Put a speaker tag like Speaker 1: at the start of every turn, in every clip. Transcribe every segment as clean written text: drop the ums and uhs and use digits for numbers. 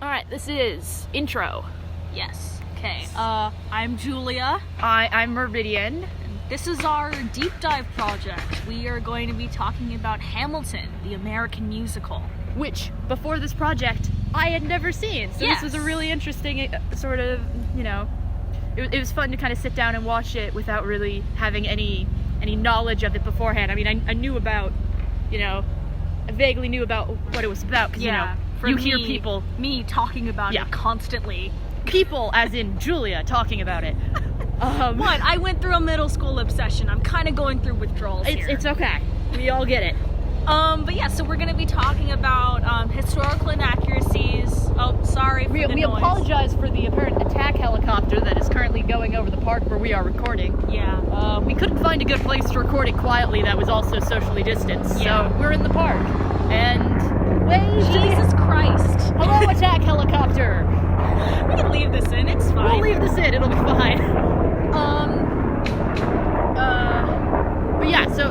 Speaker 1: Alright, this is intro.
Speaker 2: Yes. Okay. I'm Julia.
Speaker 1: I'm Meridian.
Speaker 2: This is our deep dive project. We are going to be talking about Hamilton, the American musical.
Speaker 1: Which, before this project, I had never seen. So
Speaker 2: Yes.
Speaker 1: This was a really interesting sort of, it was fun to kind of sit down and watch it without really having any knowledge of it beforehand. I mean, I knew about, I vaguely knew about what it was about, because, you hear people...
Speaker 2: Me talking about it constantly.
Speaker 1: People, as in Julia, talking about it.
Speaker 2: What? I went through a middle school obsession. I'm kind of going through withdrawals here.
Speaker 1: It's okay. We all get it.
Speaker 2: But yeah, so we're going to be talking about historical inaccuracies. Oh, sorry for the noise.
Speaker 1: We apologize for the apparent attack helicopter that is currently going over the park where we are recording.
Speaker 2: Yeah.
Speaker 1: We couldn't find a good place to record it quietly that was also socially distanced, so we're in the park. And
Speaker 2: Jesus Christ.
Speaker 1: Hello, attack helicopter!
Speaker 2: We can leave this in, it's fine.
Speaker 1: We'll leave this in, it'll be fine. But yeah, so,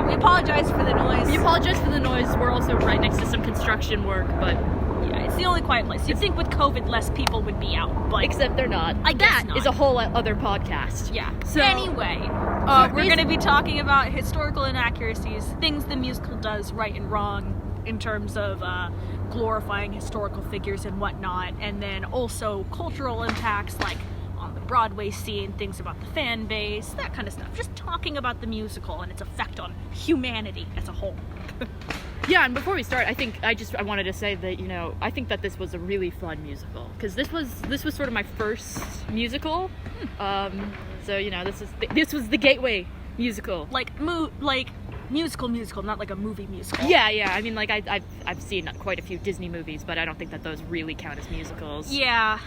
Speaker 2: we apologize for the noise.
Speaker 1: We apologize for the noise. We're also right next to some construction work, but...
Speaker 2: Yeah, it's the only quiet place. You'd think with COVID less people would be out, but...
Speaker 1: Except they're not.
Speaker 2: I guess
Speaker 1: that
Speaker 2: not.
Speaker 1: is a whole other podcast.
Speaker 2: Yeah.
Speaker 1: So...
Speaker 2: Anyway, we're going to be talking about historical inaccuracies, things the musical does right and wrong in terms of glorifying historical figures and whatnot, and then also cultural impacts like on the Broadway scene, things about the fan base, that kind of stuff. Just talking about the musical and its effect on humanity as a whole.
Speaker 1: Yeah, and before we start, I wanted to say that, I think that this was a really fun musical, because this was sort of my first musical. So, this was the gateway musical. Musical, not like a movie musical. Yeah. I mean, I've seen quite a few Disney movies, but I don't think that those really count as musicals.
Speaker 2: Yeah.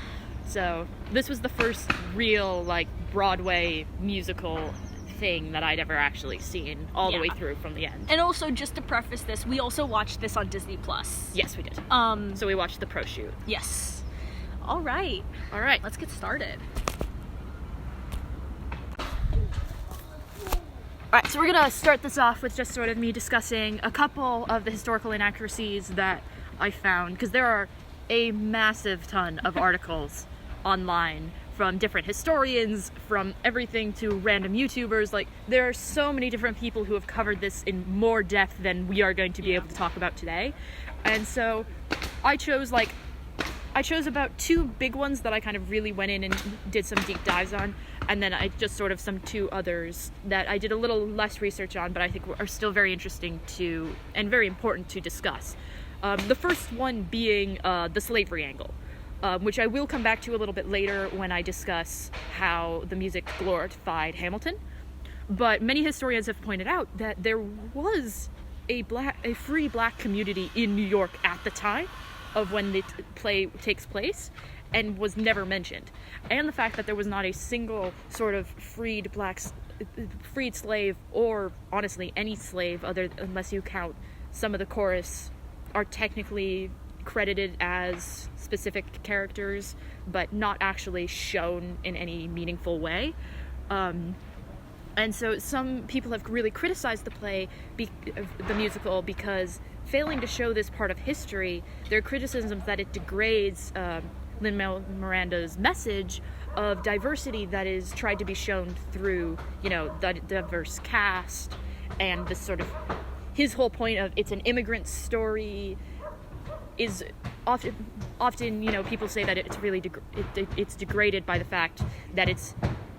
Speaker 1: So this was the first real Broadway musical thing that I'd ever actually seen all the way through from the end.
Speaker 2: And also, just to preface this, we also watched this on Disney Plus.
Speaker 1: Yes, we did. So we watched the pro shoot.
Speaker 2: Yes. All right. Let's get started.
Speaker 1: Alright, so we're gonna start this off with just sort of me discussing a couple of the historical inaccuracies that I found, because there are a massive ton of articles online from different historians, from everything to random YouTubers. There are so many different people who have covered this in more depth than we are going to be able to talk about today. And so I chose about two big ones that I kind of really went in and did some deep dives on, and then I just sort of some two others that I did a little less research on, but I think are still very interesting and very important to discuss. The first one being the slavery angle, which I will come back to a little bit later when I discuss how the music glorified Hamilton. But many historians have pointed out that there was a free black community in New York at the time of when the play takes place, and was never mentioned. And the fact that there was not a single sort of freed slave, or honestly any slave, unless you count some of the chorus, are technically credited as specific characters, but not actually shown in any meaningful way. And so some people have really criticized the musical, because failing to show this part of history, there are criticisms that it degrades Lin-Manuel Miranda's message of diversity that is tried to be shown through, the diverse cast, and this sort of, his whole point of it's an immigrant story is often people say that it's really it's degraded by the fact that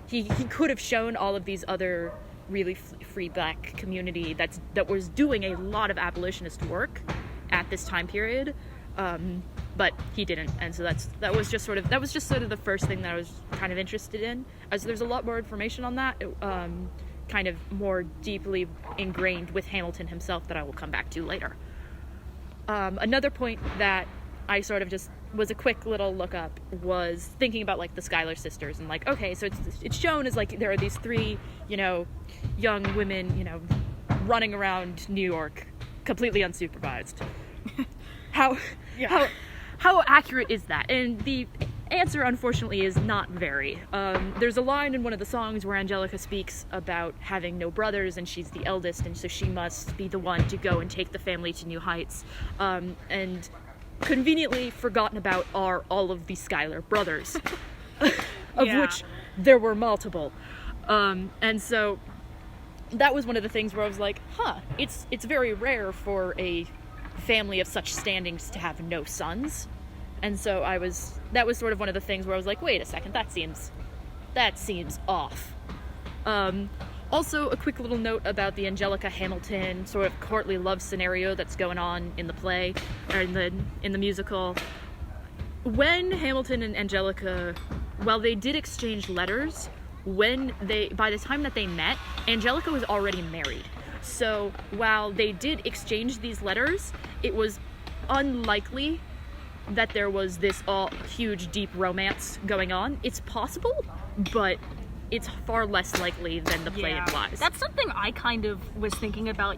Speaker 1: he could have shown all of these other really free black community that was doing a lot of abolitionist work at this time period, but he didn't, and so that was just sort of the first thing that I was kind of interested in. As there's a lot more information on that, kind of more deeply ingrained with Hamilton himself, that I will come back to later. Another point that I sort of just was a quick little look up was thinking about the Schuyler sisters, and okay, so it's shown as there are these three young women running around New York completely unsupervised. How accurate is that? And the answer, unfortunately, is not very. There's a line in one of the songs where Angelica speaks about having no brothers, and she's the eldest, and so she must be the one to go and take the family to new heights. And conveniently forgotten about are all of the Schuyler brothers, of
Speaker 2: Yeah.
Speaker 1: which there were multiple. And so that was one of the things where I was like, it's very rare for a family of such standings to have no sons. And so that was sort of one of the things where I was like, wait a second, that seems off. Also, a quick little note about the Angelica Hamilton sort of courtly love scenario that's going on in the play, or in the musical. When Hamilton and Angelica, while they did exchange letters, by the time that they met, Angelica was already married. So while they did exchange these letters, it was unlikely that there was this huge, deep romance going on. It's possible, but it's far less likely than the play implies.
Speaker 2: That's something I kind of was thinking about,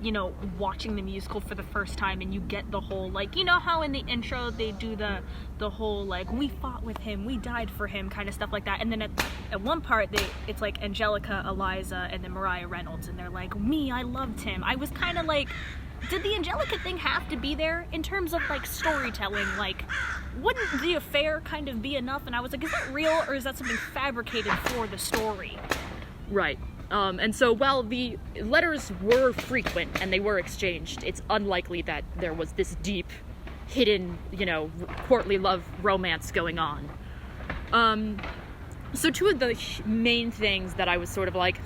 Speaker 2: watching the musical for the first time, and you get the whole, how in the intro they do the whole, we fought with him, we died for him kind of stuff like that. And then at one part, it's like Angelica, Eliza, and then Mariah Reynolds, and they're like, me, I loved him. I was kind of like, did the Angelica thing have to be there in terms of, storytelling? Wouldn't the affair kind of be enough? And I was like, is that real, or is that something fabricated for the story?
Speaker 1: Right. And so while the letters were frequent and they were exchanged, it's unlikely that there was this deep, hidden, courtly love romance going on. So two of the main things that I was sort of like,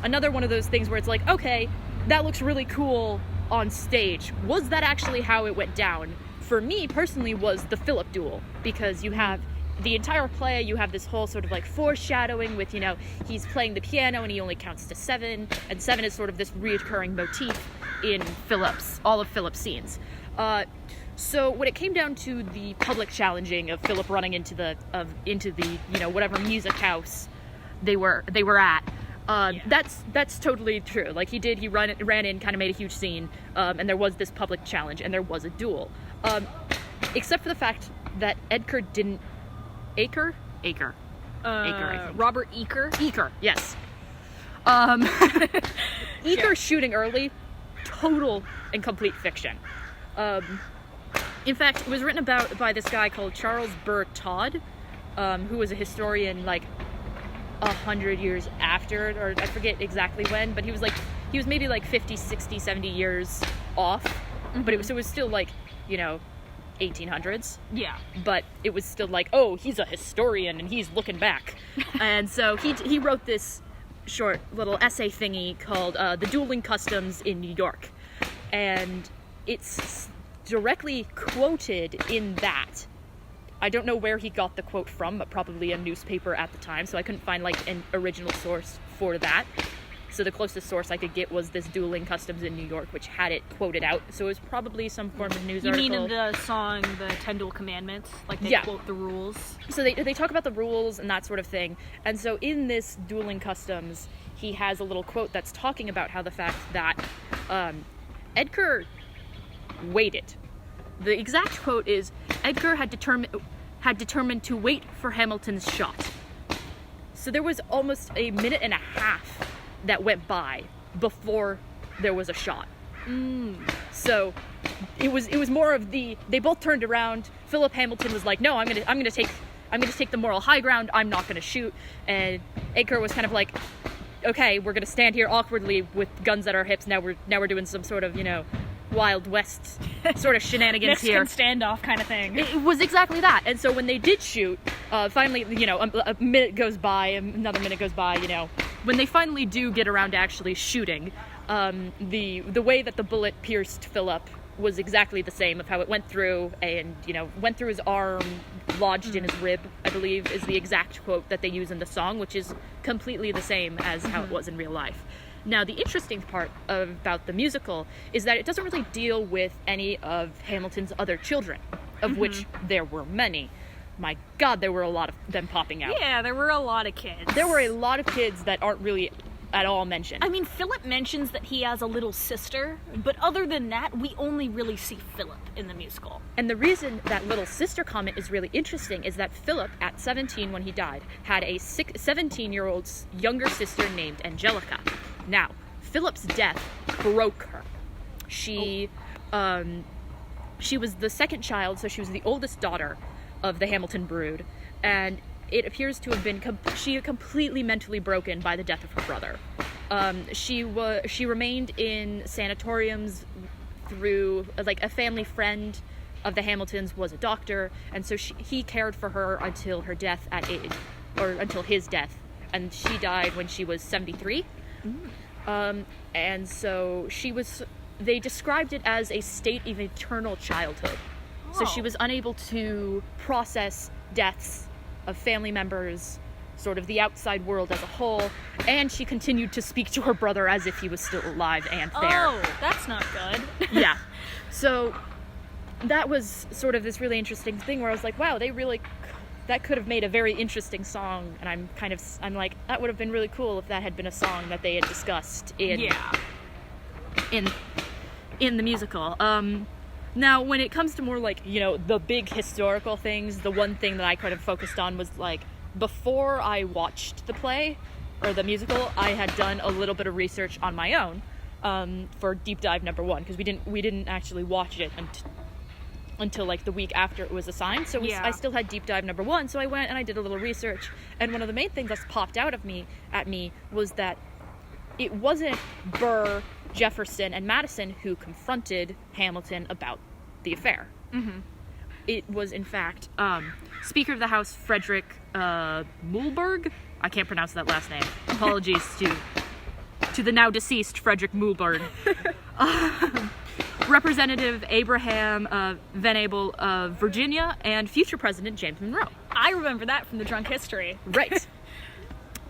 Speaker 1: another one of those things where it's like, okay, that looks really cool on stage. Was that actually how it went down? For me, personally, was the Philip duel, because you have the entire play, you have this whole sort of foreshadowing with, he's playing the piano and he only counts to 7, and 7 is sort of this reoccurring motif in all of Philip's scenes. So when it came down to the public challenging of Philip running into the whatever music house they were at, that's totally true. He ran in, kind of made a huge scene, and there was this public challenge, and there was a duel. Except for the fact that Edgar didn't... Aker, I think.
Speaker 2: Robert Eaker?
Speaker 1: Eaker, yes. Eaker shooting early, total and complete fiction. In fact, it was written about by this guy called Charles Burr Todd, who was a historian 100 years after, or I forget exactly when, but he was maybe 50, 60, 70 years off, but it was still 1800s. Yeah. But it was still he's a historian and he's looking back. And so he wrote this short little essay thingy called The Dueling Customs in New York. And it's directly quoted in that. I don't know where he got the quote from, but probably a newspaper at the time, so I couldn't find an original source for that. So the closest source I could get was this Dueling Customs in New York, which had it quoted out. So it was probably some form of news article.
Speaker 2: You mean in the song, the 10 Duel Commandments? They quote the rules?
Speaker 1: So they talk about the rules and that sort of thing. And so in this Dueling Customs, he has a little quote that's talking about how the fact that Edgar waited. The exact quote is, Edgar had determined to wait for Hamilton's shot. So there was almost a minute and a half that went by before there was a shot. So it was more of they both turned around. Philip Hamilton was like, no, I'm gonna take the moral high ground. I'm not gonna shoot. And Edgar was kind of like, okay, we're gonna stand here awkwardly with guns at our hips. Now we're doing some sort of Wild West sort of shenanigans here.
Speaker 2: Mexican standoff kind of thing.
Speaker 1: It was exactly that. And so when they did shoot, finally, a minute goes by, another minute goes by, when they finally do get around to actually shooting, the way that the bullet pierced Philip was exactly the same of how it went through, and went through his arm, lodged in his rib, I believe, is the exact quote that they use in the song, which is completely the same as how it was in real life. Now, the interesting part about the musical is that it doesn't really deal with any of Hamilton's other children, of which there were many. My God, there were a lot of them popping out.
Speaker 2: Yeah, there were a lot of kids.
Speaker 1: There were a lot of kids that aren't really at all mentioned.
Speaker 2: I mean, Philip mentions that he has a little sister, but other than that, we only really see Philip in the musical.
Speaker 1: And the reason that little sister comment is really interesting is that Philip, at 17 when he died, had a 17-year-old younger sister named Angelica. Now, Philip's death broke her. She she was the second child, so she was the oldest daughter of the Hamilton brood, and it appears to have been she completely mentally broken by the death of her brother. She remained in sanatoriums through, like, a family friend of the Hamiltons was a doctor, and so he cared for her until her death until his death, and she died when she was 73. And so they described it as a state of eternal childhood. So she was unable to process deaths of family members, sort of the outside world as a whole, and she continued to speak to her brother as if he was still alive and there.
Speaker 2: Oh, that's not good.
Speaker 1: Yeah. So that was sort of this really interesting thing where I was like, wow, that could have made a very interesting song, and I'm like, that would have been really cool if that had been a song that they had discussed in the musical. Now, when it comes to more, like, you know, the big historical things, the one thing that I kind of focused on was, like, before I watched the play, or the musical, I had done a little bit of research on my own, for Deep Dive number 1, because we didn't actually watch it until, like, the week after it was assigned, so I still had Deep Dive number 1, so I went and I did a little research, and one of the main things that popped out at me was that it wasn't Burr, Jefferson, and Madison who confronted Hamilton about the affair. Mm-hmm. It was, in fact, Speaker of the House Frederick Muhlberg. I can't pronounce that last name. Apologies to the now deceased Frederick Muhlberg. Representative Abraham Venable of Virginia, and future President James Monroe.
Speaker 2: I remember that from the Drunk History.
Speaker 1: Right.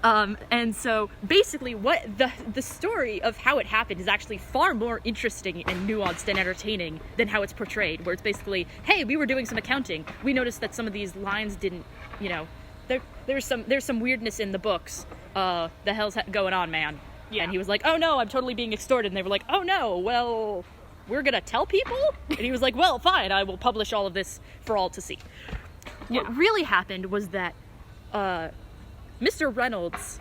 Speaker 1: And so basically what the story of how it happened is actually far more interesting and nuanced and entertaining than how it's portrayed, where it's basically, hey, we were doing some accounting. We noticed that some of these lines didn't, you know, there's some weirdness in the books. The hell's going on, man? Yeah. And he was like, oh no, I'm totally being extorted. And they were like, oh no, well, we're gonna tell people? And he was like, well, fine, I will publish all of this for all to see. Yeah. What really happened was that, Mr. Reynolds,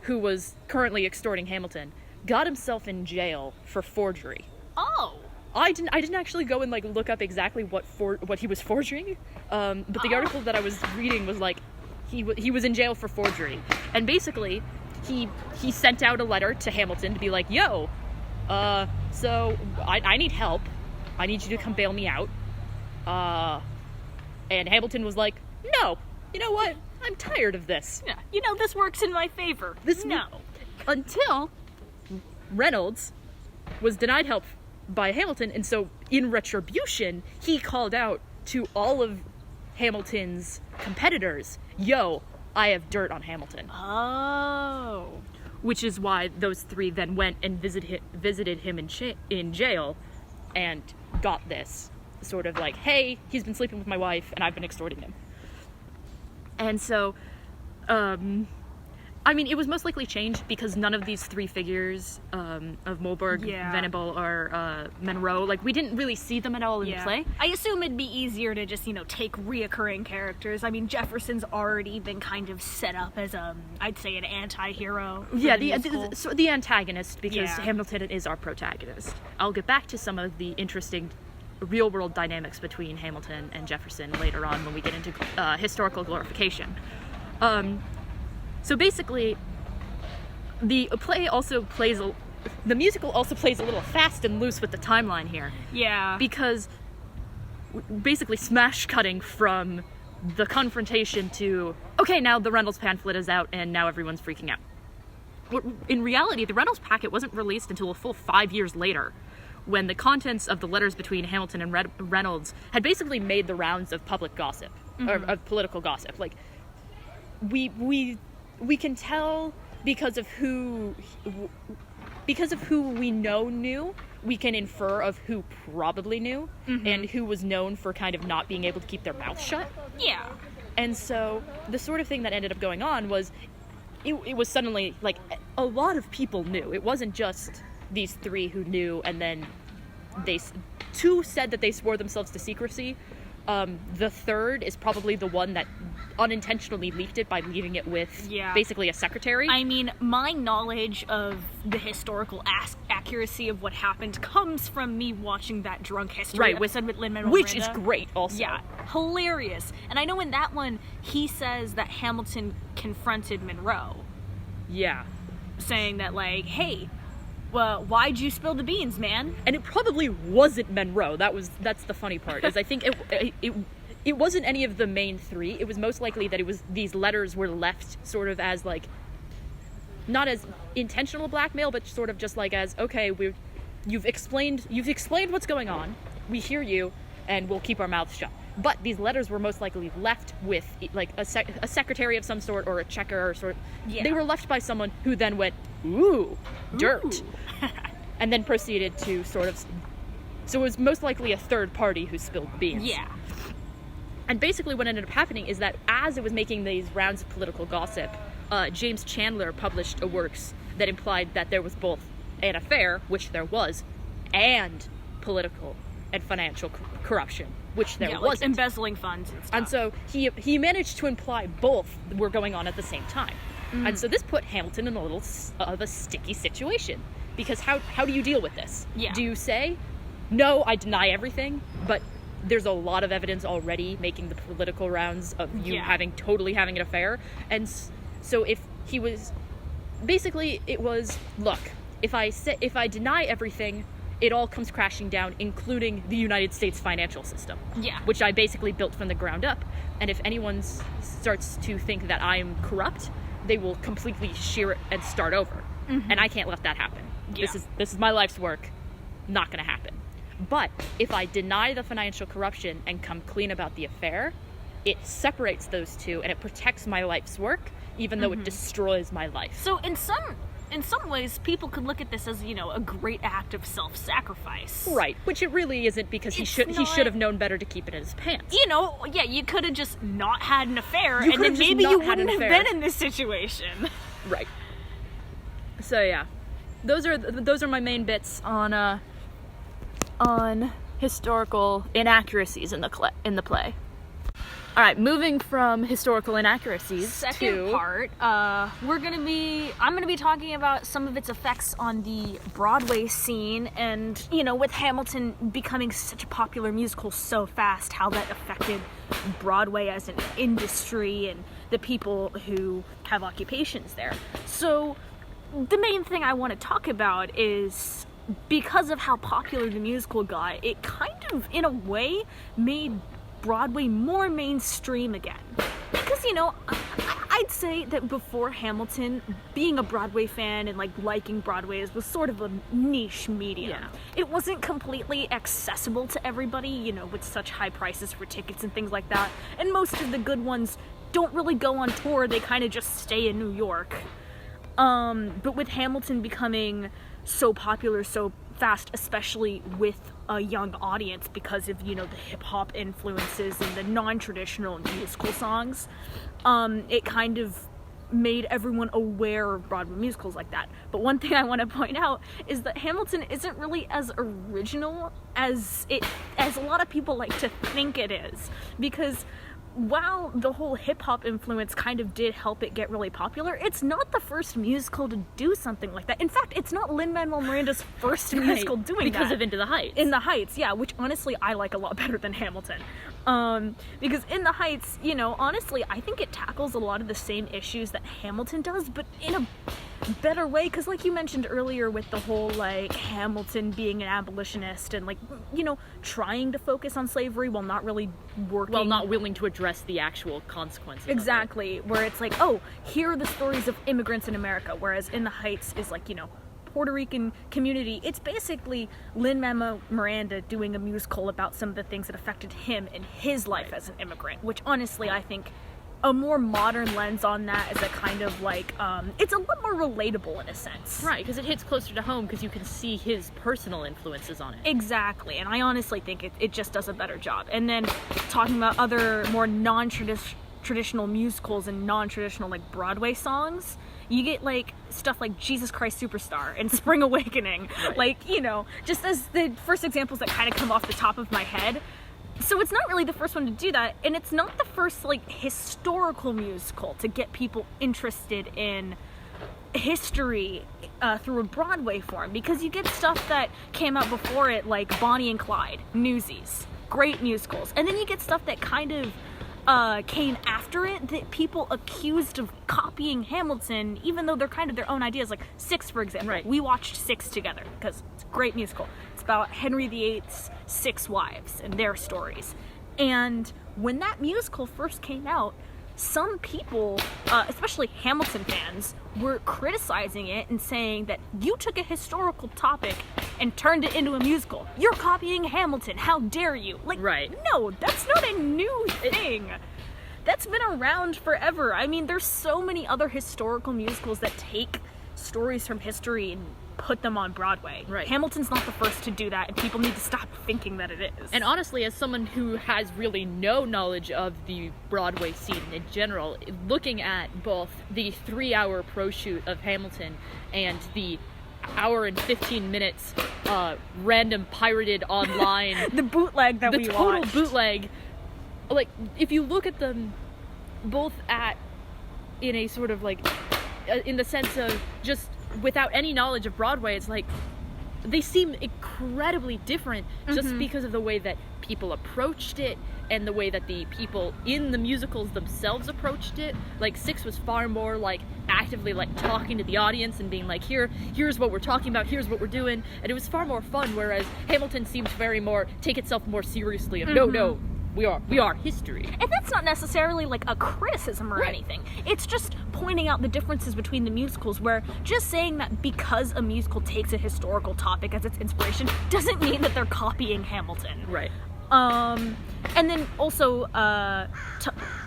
Speaker 1: who was currently extorting Hamilton, got himself in jail for forgery.
Speaker 2: Oh.
Speaker 1: I didn't actually go and, like, look up exactly what he was forging, but the article that I was reading was like he was in jail for forgery, and basically he sent out a letter to Hamilton to be like, yo, so I need help. I need you to come bail me out. And Hamilton was like, no, you know what? I'm tired of this.
Speaker 2: Yeah, you know, this works in my favor.
Speaker 1: Until Reynolds was denied help by Hamilton, and so in retribution, he called out to all of Hamilton's competitors, yo, I have dirt on Hamilton.
Speaker 2: Oh.
Speaker 1: Which is why those three then went and visited him in jail and got this sort of like, hey, he's been sleeping with my wife and I've been extorting him. And so, I mean, it was most likely changed because none of these three figures of Muhlberg, Venable, or Monroe, like, we didn't really see them at all in the play.
Speaker 2: I assume it'd be easier to just, you know, take reoccurring characters. I mean, Jefferson's already been kind of set up as, I'd say, an anti-hero.
Speaker 1: Yeah, the antagonist, because Hamilton is our protagonist. I'll get back to some of the interesting real-world dynamics between Hamilton and Jefferson later on when we get into historical glorification. So basically, the musical also plays a little fast and loose with the timeline here. Yeah. Because basically smash cutting from the confrontation to, okay, now the Reynolds pamphlet is out and now everyone's freaking out. In reality, the Reynolds packet wasn't released until a full 5 years later, when the contents of the letters between Hamilton and Reynolds had basically made the rounds of public gossip, or of political gossip. Like, we can tell because of who we know knew, we can infer of who probably knew, and who was known for kind of not being able to keep their mouth shut. Yeah. And so the sort of thing that ended up going on was, it was suddenly, like, a lot of people knew. It wasn't just these three who knew, and then two said that they swore themselves to secrecy. The third is probably the one that unintentionally leaked it by leaving it with basically a secretary.
Speaker 2: I mean, my knowledge of the historical accuracy of what happened comes from me watching that Drunk History episode with Lin-Manuel
Speaker 1: Which
Speaker 2: Miranda.
Speaker 1: is great also.
Speaker 2: Yeah, hilarious. And I know in that one, he says that Hamilton confronted Monroe.
Speaker 1: Yeah.
Speaker 2: Saying that, like, hey, well, why'd you spill the beans, man?
Speaker 1: And it probably wasn't Monroe. That's the funny part, is I think it wasn't any of the main three. It was most likely that these letters were left sort of as, like, not as intentional blackmail, but sort of just like as, okay, you've explained what's going on, we hear you, and we'll keep our mouths shut. But these letters were most likely left with, like, a secretary of some sort or a checker or sort. Yeah. They were left by someone who then went, ooh, dirt. Ooh. And then proceeded to sort of. So it was most likely a third party who spilled the beans.
Speaker 2: Yeah.
Speaker 1: And basically what ended up happening is that as it was making these rounds of political gossip, James Chandler published a works that implied that there was both an affair, which there was, and political and financial corruption, which there wasn't.
Speaker 2: Like embezzling funds and stuff.
Speaker 1: And so he managed to imply both were going on at the same time. And so this put Hamilton in a little of a sticky situation. Because how do you deal with this?
Speaker 2: Yeah.
Speaker 1: Do you say, no, I deny everything, but there's a lot of evidence already making the political rounds of you totally having an affair? And so if he was, basically it was, look, if I deny everything, it all comes crashing down, including the United States financial system.
Speaker 2: Yeah.
Speaker 1: Which I basically built from the ground up. And if anyone starts to think that I'm corrupt, they will completely shear it and start over. Mm-hmm. And I can't let that happen. Yeah. This is my life's work. Not gonna happen. But if I deny the financial corruption and come clean about the affair, it separates those two and it protects my life's work, even though it destroys my life.
Speaker 2: So in some ways, people could look at this as, you know, a great act of self-sacrifice.
Speaker 1: Right, which it really isn't, because he should have known better to keep it in his pants.
Speaker 2: You know, yeah, you could have just not had an affair, and then maybe you wouldn't have been in this situation.
Speaker 1: Right. So yeah, those are my main bits on historical inaccuracies in the play. All right, moving from historical inaccuracies
Speaker 2: second part, I'm gonna be talking about some of its effects on the Broadway scene, and, you know, with Hamilton becoming such a popular musical so fast, how that affected Broadway as an industry and the people who have occupations there. So the main thing I want to talk about is, because of how popular the musical got, it kind of, in a way, made Broadway more mainstream again. Because, you know, I'd say that before Hamilton, being a Broadway fan and, like, liking Broadway was sort of a niche medium.
Speaker 1: Yeah.
Speaker 2: It wasn't completely accessible to everybody, you know, with such high prices for tickets and things like that. And most of the good ones don't really go on tour, they kind of just stay in New York. But with Hamilton becoming so popular so fast, especially with a young audience because of, you know, the hip-hop influences and the non-traditional musical songs, it kind of made everyone aware of Broadway musicals like that. But one thing I want to point out is that Hamilton isn't really as original as a lot of people like to think it is, because while the whole hip-hop influence kind of did help it get really popular, it's not the first musical to do something like that. In fact, it's not Lin-Manuel Miranda's first musical doing that.
Speaker 1: Because of Into the Heights.
Speaker 2: In the Heights, yeah, which honestly I like a lot better than Hamilton. Because In the Heights, you know, honestly, I think it tackles a lot of the same issues that Hamilton does, but in a better way, because like you mentioned earlier with the whole, like, Hamilton being an abolitionist and, like, you know, trying to focus on slavery while not really working.
Speaker 1: Well, not willing to address the actual consequences.
Speaker 2: Exactly, where it's like, oh, here are the stories of immigrants in America, whereas In the Heights is like, you know, Puerto Rican community. It's basically Lin-Manuel Miranda doing a musical about some of the things that affected him in his life as an immigrant, which honestly I think a more modern lens on that is a kind of like, it's a lot more relatable in a sense.
Speaker 1: Right, because it hits closer to home because you can see his personal influences on it.
Speaker 2: Exactly, and I honestly think it just does a better job. And then talking about other more non-traditional musicals and non-traditional, like, Broadway songs, you get, like, stuff like Jesus Christ Superstar and Spring Awakening. Right. Like, you know, just as the first examples that kind of come off the top of my head. So it's not really the first one to do that, and it's not the first like historical musical to get people interested in history through a Broadway form, because you get stuff that came out before it, like Bonnie and Clyde, Newsies, great musicals, and then you get stuff that kind of came after it that people accused of copying Hamilton, even though they're kind of their own ideas, like Six, for example.
Speaker 1: Right.
Speaker 2: We watched Six together because it's a great musical. It's about Henry VIII's 6 wives and their stories. And when that musical first came out, some people, especially Hamilton fans, were criticizing it and saying that you took a historical topic and turned it into a musical. You're copying Hamilton. How dare you? Like,
Speaker 1: right.
Speaker 2: No, that's not a new thing. That's been around forever. I mean, there's so many other historical musicals that take stories from history and put them on Broadway.
Speaker 1: Right.
Speaker 2: Hamilton's not the first to do that, and people need to stop thinking that it is.
Speaker 1: And honestly, as someone who has really no knowledge of the Broadway scene in general, looking at both the 3-hour pro shoot of Hamilton and the hour and 15 minutes random pirated online
Speaker 2: the bootleg that we watched.
Speaker 1: The total bootleg. Like, if you look at them both in a sort of like, in the sense of just without any knowledge of Broadway, it's like they seem incredibly different just because of the way that people approached it and the way that the people in the musicals themselves approached it. Like, Six was far more like actively like talking to the audience and being like, here's what we're talking about, here's what we're doing, and it was far more fun, whereas Hamilton seems very more take itself more seriously and no, we are history.
Speaker 2: And that's not necessarily like a criticism or anything. It's just pointing out the differences between the musicals, where just saying that because a musical takes a historical topic as its inspiration doesn't mean that they're copying Hamilton.
Speaker 1: Right.
Speaker 2: And then also,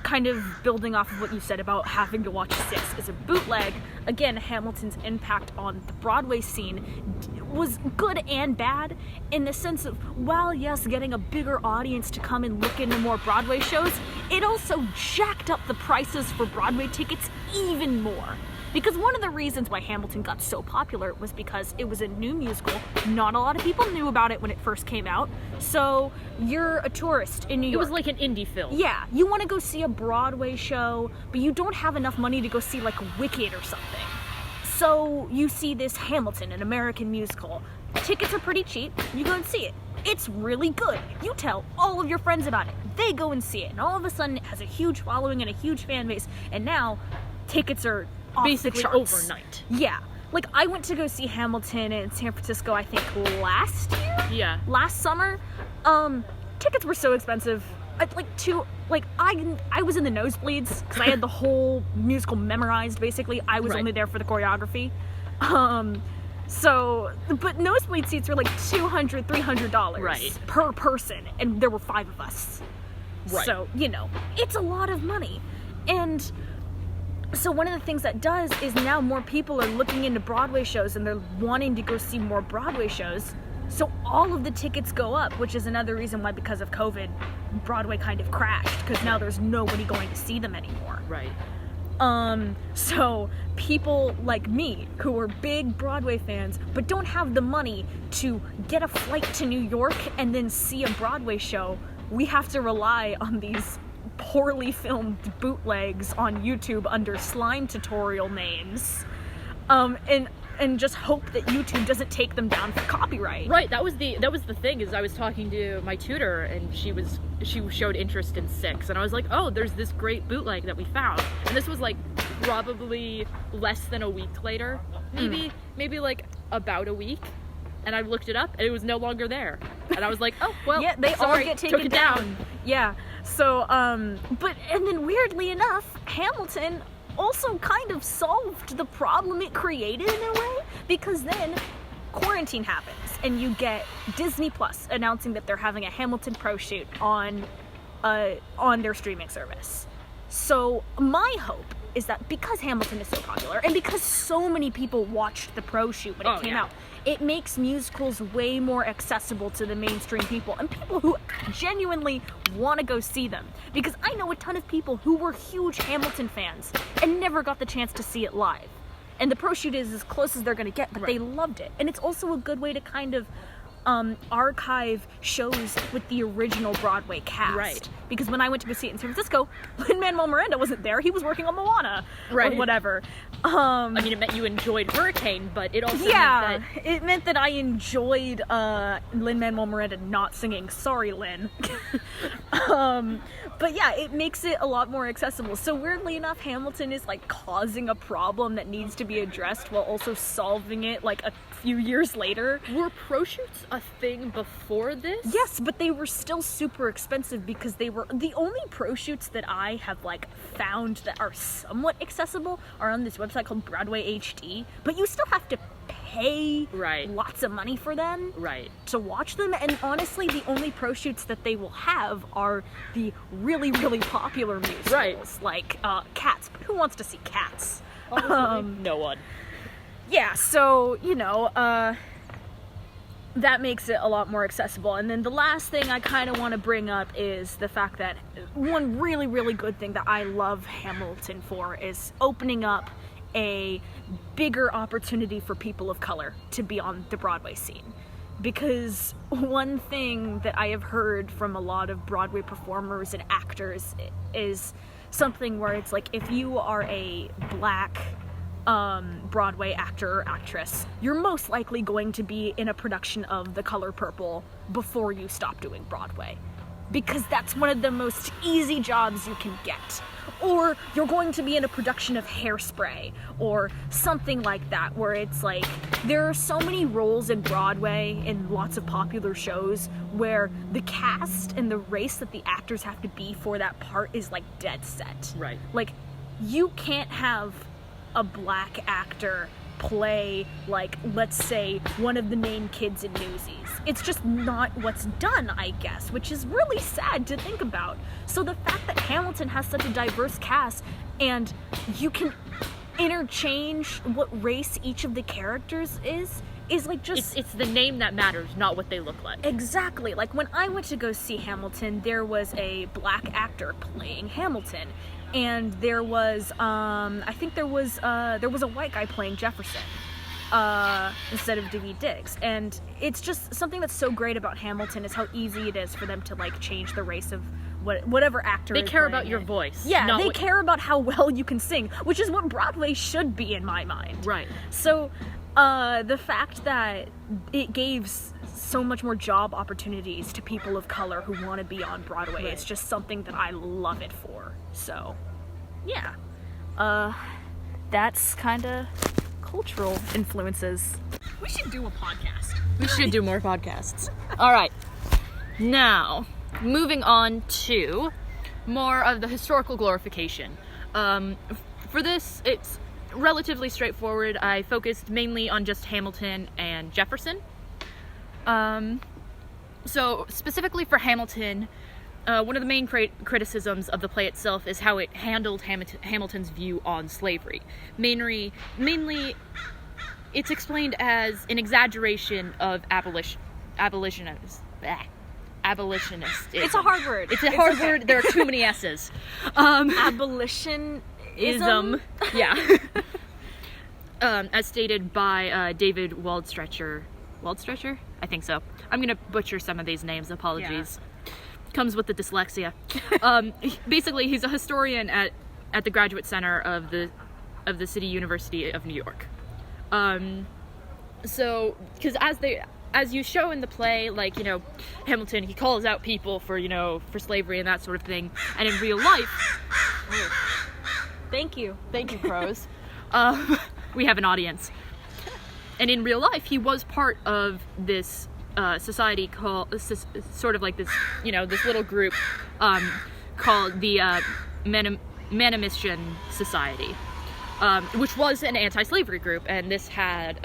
Speaker 2: kind of building off of what you said about having to watch Six as a bootleg, again, Hamilton's impact on the Broadway scene was good and bad, in the sense of, while yes, getting a bigger audience to come and look into more Broadway shows, it also jacked up the prices for Broadway tickets even more. Because one of the reasons why Hamilton got so popular was because it was a new musical. Not a lot of people knew about it when it first came out. So you're a tourist in New York.
Speaker 1: It was like an indie film.
Speaker 2: Yeah, you want to go see a Broadway show, but you don't have enough money to go see like Wicked or something. So you see this Hamilton, an American musical. Tickets are pretty cheap. You go and see it. It's really good. You tell all of your friends about it. They go and see it. And all of a sudden it has a huge following and a huge fan base. And now tickets are basically
Speaker 1: overnight.
Speaker 2: Yeah. Like, I went to go see Hamilton in San Francisco, I think, last year?
Speaker 1: Yeah.
Speaker 2: Last summer. Tickets were so expensive. I was in the nosebleeds, because I had the whole musical memorized, basically. I was only there for the choreography. But nosebleed seats were like $200, $300 per person, and there were 5 of us.
Speaker 1: Right.
Speaker 2: So, it's a lot of money. And so one of the things that does is now more people are looking into Broadway shows and they're wanting to go see more Broadway shows. So all of the tickets go up, which is another reason why, because of COVID, Broadway kind of crashed, because now there's nobody going to see them anymore.
Speaker 1: Right.
Speaker 2: So people like me, who are big Broadway fans, but don't have the money to get a flight to New York and then see a Broadway show, we have to rely on these poorly filmed bootlegs on YouTube under slime tutorial names, and just hope that YouTube doesn't take them down for copyright.
Speaker 1: Right, that was the thing, is I was talking to my tutor and she showed interest in Six, and I was like, oh, there's this great bootleg that we found, and this was like probably less than a week later, maybe like about a week, and I looked it up and it was no longer there, and I was like, oh well,
Speaker 2: yeah, they all get taken
Speaker 1: took it down.
Speaker 2: Yeah. So and then weirdly enough, Hamilton also kind of solved the problem it created in a way, because then quarantine happens and you get Disney Plus announcing that they're having a Hamilton pro shoot on their streaming service. So my hope is that because Hamilton is so popular and because so many people watched the pro shoot when it came out, it makes musicals way more accessible to the mainstream people and people who genuinely want to go see them. Because I know a ton of people who were huge Hamilton fans and never got the chance to see it live. And the pro shoot is as close as they're going to get, but they loved it. And it's also a good way to kind of archive shows with the original Broadway cast.
Speaker 1: Right.
Speaker 2: Because when I went to go see it in San Francisco, Lin-Manuel Miranda wasn't there. He was working on Moana.
Speaker 1: Right.
Speaker 2: Or whatever.
Speaker 1: I mean, it meant you enjoyed Hurricane, but it also
Speaker 2: Yeah,
Speaker 1: meant that...
Speaker 2: it meant that I enjoyed Lin-Manuel Miranda not singing Sorry, Lin. But yeah, it makes it a lot more accessible. So weirdly enough, Hamilton is like causing a problem that needs to be addressed while also solving it like a few years later.
Speaker 1: Were pro shoots a thing before this?
Speaker 2: Yes, but they were still super expensive because they were the only pro shoots that I have like found that are somewhat accessible are on this website called Broadway HD, but you still have to pay lots of money for them to watch them, and honestly the only pro shoots that they will have are the really, really popular musicals like Cats. But who wants to see Cats?
Speaker 1: No one.
Speaker 2: Yeah, so that makes it a lot more accessible. And then the last thing I kind of want to bring up is the fact that one really, really good thing that I love Hamilton for is opening up a bigger opportunity for people of color to be on the Broadway scene. Because one thing that I have heard from a lot of Broadway performers and actors is something where it's like, if you are a black Broadway actor or actress, you're most likely going to be in a production of The Color Purple before you stop doing Broadway. Because that's one of the most easy jobs you can get. Or you're going to be in a production of Hairspray or something like that, where it's like, there are so many roles in Broadway in lots of popular shows where the cast and the race that the actors have to be for that part is like dead set.
Speaker 1: Right.
Speaker 2: Like, you can't have a black actor play, like, let's say, one of the main kids in Newsies. It's just not what's done, I guess, which is really sad to think about. So the fact that Hamilton has such a diverse cast and you can interchange what race each of the characters is like just...
Speaker 1: It's the name that matters, not what they look like.
Speaker 2: Exactly. Like, when I went to go see Hamilton, there was a black actor playing Hamilton. And there was, I think there was a white guy playing Jefferson, instead of Diggy Diggs. And it's just something that's so great about Hamilton is how easy it is for them to, like, change the race of whatever actor
Speaker 1: They
Speaker 2: is
Speaker 1: care
Speaker 2: playing
Speaker 1: about your
Speaker 2: it.
Speaker 1: voice.
Speaker 2: Yeah, they care about how well you can sing, which is what Broadway should be in my mind.
Speaker 1: Right.
Speaker 2: So, the fact that it gave so much more job opportunities to people of color who want to be on Broadway, it's just something that I love it for. So, yeah. That's kind of cultural influences. We should do a podcast.
Speaker 1: We should do more podcasts. All right. Now, moving on to more of the historical glorification. For this, it's relatively straightforward. I focused mainly on just Hamilton and Jefferson. So specifically for Hamilton, one of the main criticisms of the play itself is how it handled Hamilton's view on slavery. Mainly, it's explained as an exaggeration of abolitionist.
Speaker 2: It's a hard word.
Speaker 1: It's a hard word. There are too many S's.
Speaker 2: Abolitionism.
Speaker 1: Yeah. As stated by David Waldstrecher. Waldstrecher? I think so. I'm gonna butcher some of these names. Apologies. Yeah. Comes with the dyslexia. Basically, he's a historian at the Graduate Center of the City University of New York. So, because as you show in the play, like, Hamilton, he calls out people for slavery and that sort of thing, and in real life,
Speaker 2: thank you,
Speaker 1: pros. We have an audience, and in real life, he was part of this society called, sort of like this, this little group called the Manomition Society, which was an anti-slavery group, and this had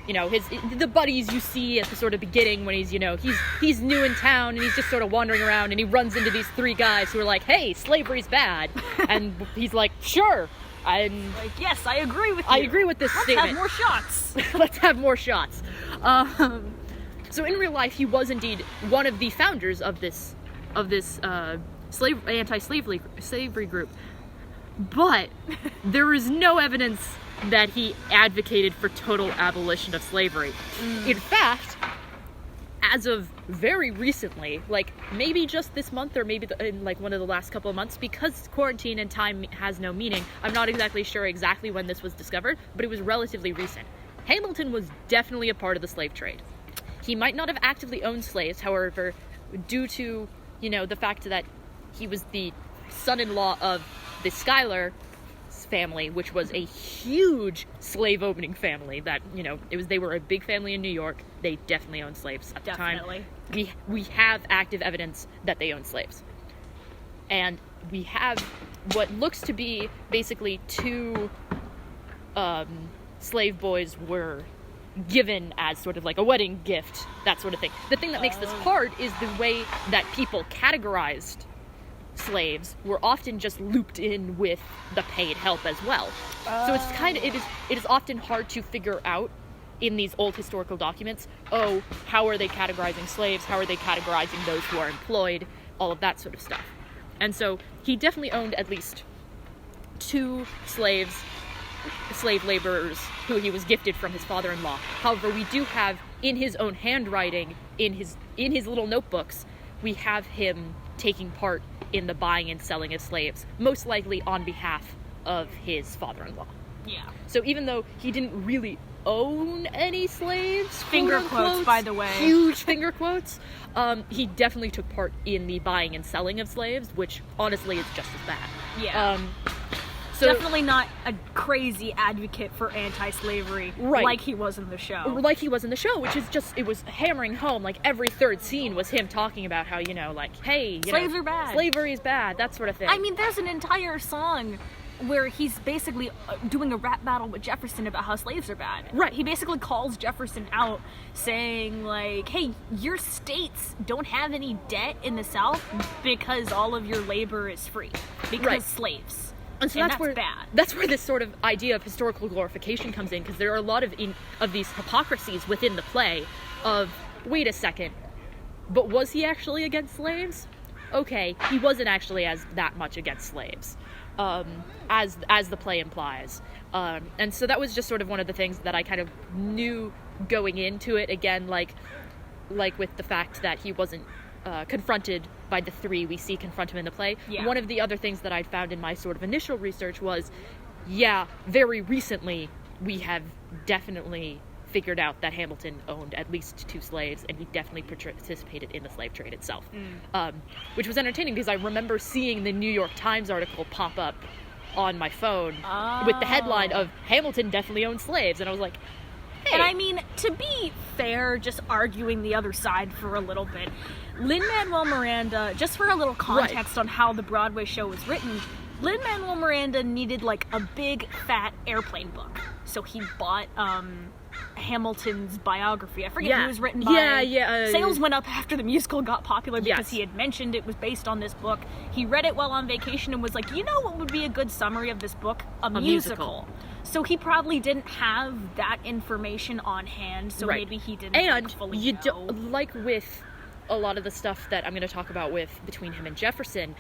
Speaker 1: the buddies you see at the sort of beginning when he's new in town and he's just sort of wandering around, and he runs into these three guys who are like, "Hey, slavery's bad," and he's like, "Sure, I'm
Speaker 2: like, yes, I agree with you.
Speaker 1: I agree with this statement.
Speaker 2: Let's have more shots.
Speaker 1: Let's have more shots." So in real life, he was indeed one of the founders of this anti-slavery group, but there is no evidence that he advocated for total abolition of slavery. In fact, as of very recently, like maybe just this month or maybe in like one of the last couple of months, because quarantine and time has no meaning, I'm not exactly sure exactly when this was discovered, but it was relatively recent. Hamilton was definitely a part of the slave trade. He might not have actively owned slaves, however, due to, you know, the fact that he was the son-in-law of the Schuyler family, which was a huge slave-owning family that, you know, they were a big family in New York. They definitely owned slaves at the time. We have active evidence that they owned slaves. And we have what looks to be basically two slave boys were given as sort of like a wedding gift, that sort of thing. The thing that makes this hard is the way that people categorized slaves were often just looped in with the paid help as well. So it's kind of, it is often hard to figure out in these old historical documents, how are they categorizing slaves? How are they categorizing those who are employed? All of that sort of stuff. And so he definitely owned at least two slave laborers who he was gifted from his father-in-law. However, we do have in his own handwriting, in his little notebooks, we have him taking part in the buying and selling of slaves, most likely on behalf of his father-in-law.
Speaker 2: Yeah.
Speaker 1: So even though he didn't really own any slaves,
Speaker 2: finger quotes, by the way,
Speaker 1: huge finger quotes, he definitely took part in the buying and selling of slaves, which honestly is just as bad.
Speaker 2: Yeah. So, definitely not a crazy advocate for anti-slavery,
Speaker 1: right,
Speaker 2: like he was in the show.
Speaker 1: Like he was in the show, which is just, it was hammering home, like every third scene was him talking about how, you know, like, hey,
Speaker 2: slaves are bad.
Speaker 1: Slavery is bad, that sort of thing.
Speaker 2: I mean, there's an entire song where he's basically doing a rap battle with Jefferson about how slaves are bad.
Speaker 1: Right.
Speaker 2: He basically calls Jefferson out, saying, like, hey, your states don't have any debt in the South because all of your labor is free. Because slaves.
Speaker 1: And so that's where this sort of idea of historical glorification comes in, because there are a lot of these hypocrisies within the play of, wait a second, but was he actually against slaves? Okay, he wasn't actually that much against slaves, as the play implies. And so that was just sort of one of the things that I kind of knew going into it, again, like with the fact that he wasn't confronted by the three we see confront him in the play. Yeah. One of the other things that I found in my sort of initial research was, very recently we have definitely figured out that Hamilton owned at least two slaves, and he definitely participated in the slave trade itself. Which was entertaining because I remember seeing the New York Times article pop up on my phone with the headline of Hamilton definitely owned slaves, and I was like, hey.
Speaker 2: And I mean, to be fair, just arguing the other side for a little bit, Lin-Manuel Miranda, just for a little context on how the Broadway show was written, Lin-Manuel Miranda needed like a big fat airplane book. So he bought Hamilton's biography. I forget who it was written by. Sales went up after the musical got popular because he had mentioned it was based on this book. He read it while on vacation and was like, you know what would be a good summary of this book? A musical. So he probably didn't have that information on hand, so maybe he didn't fully know.
Speaker 1: Like with a lot of the stuff that I'm going to talk about between him and Jefferson,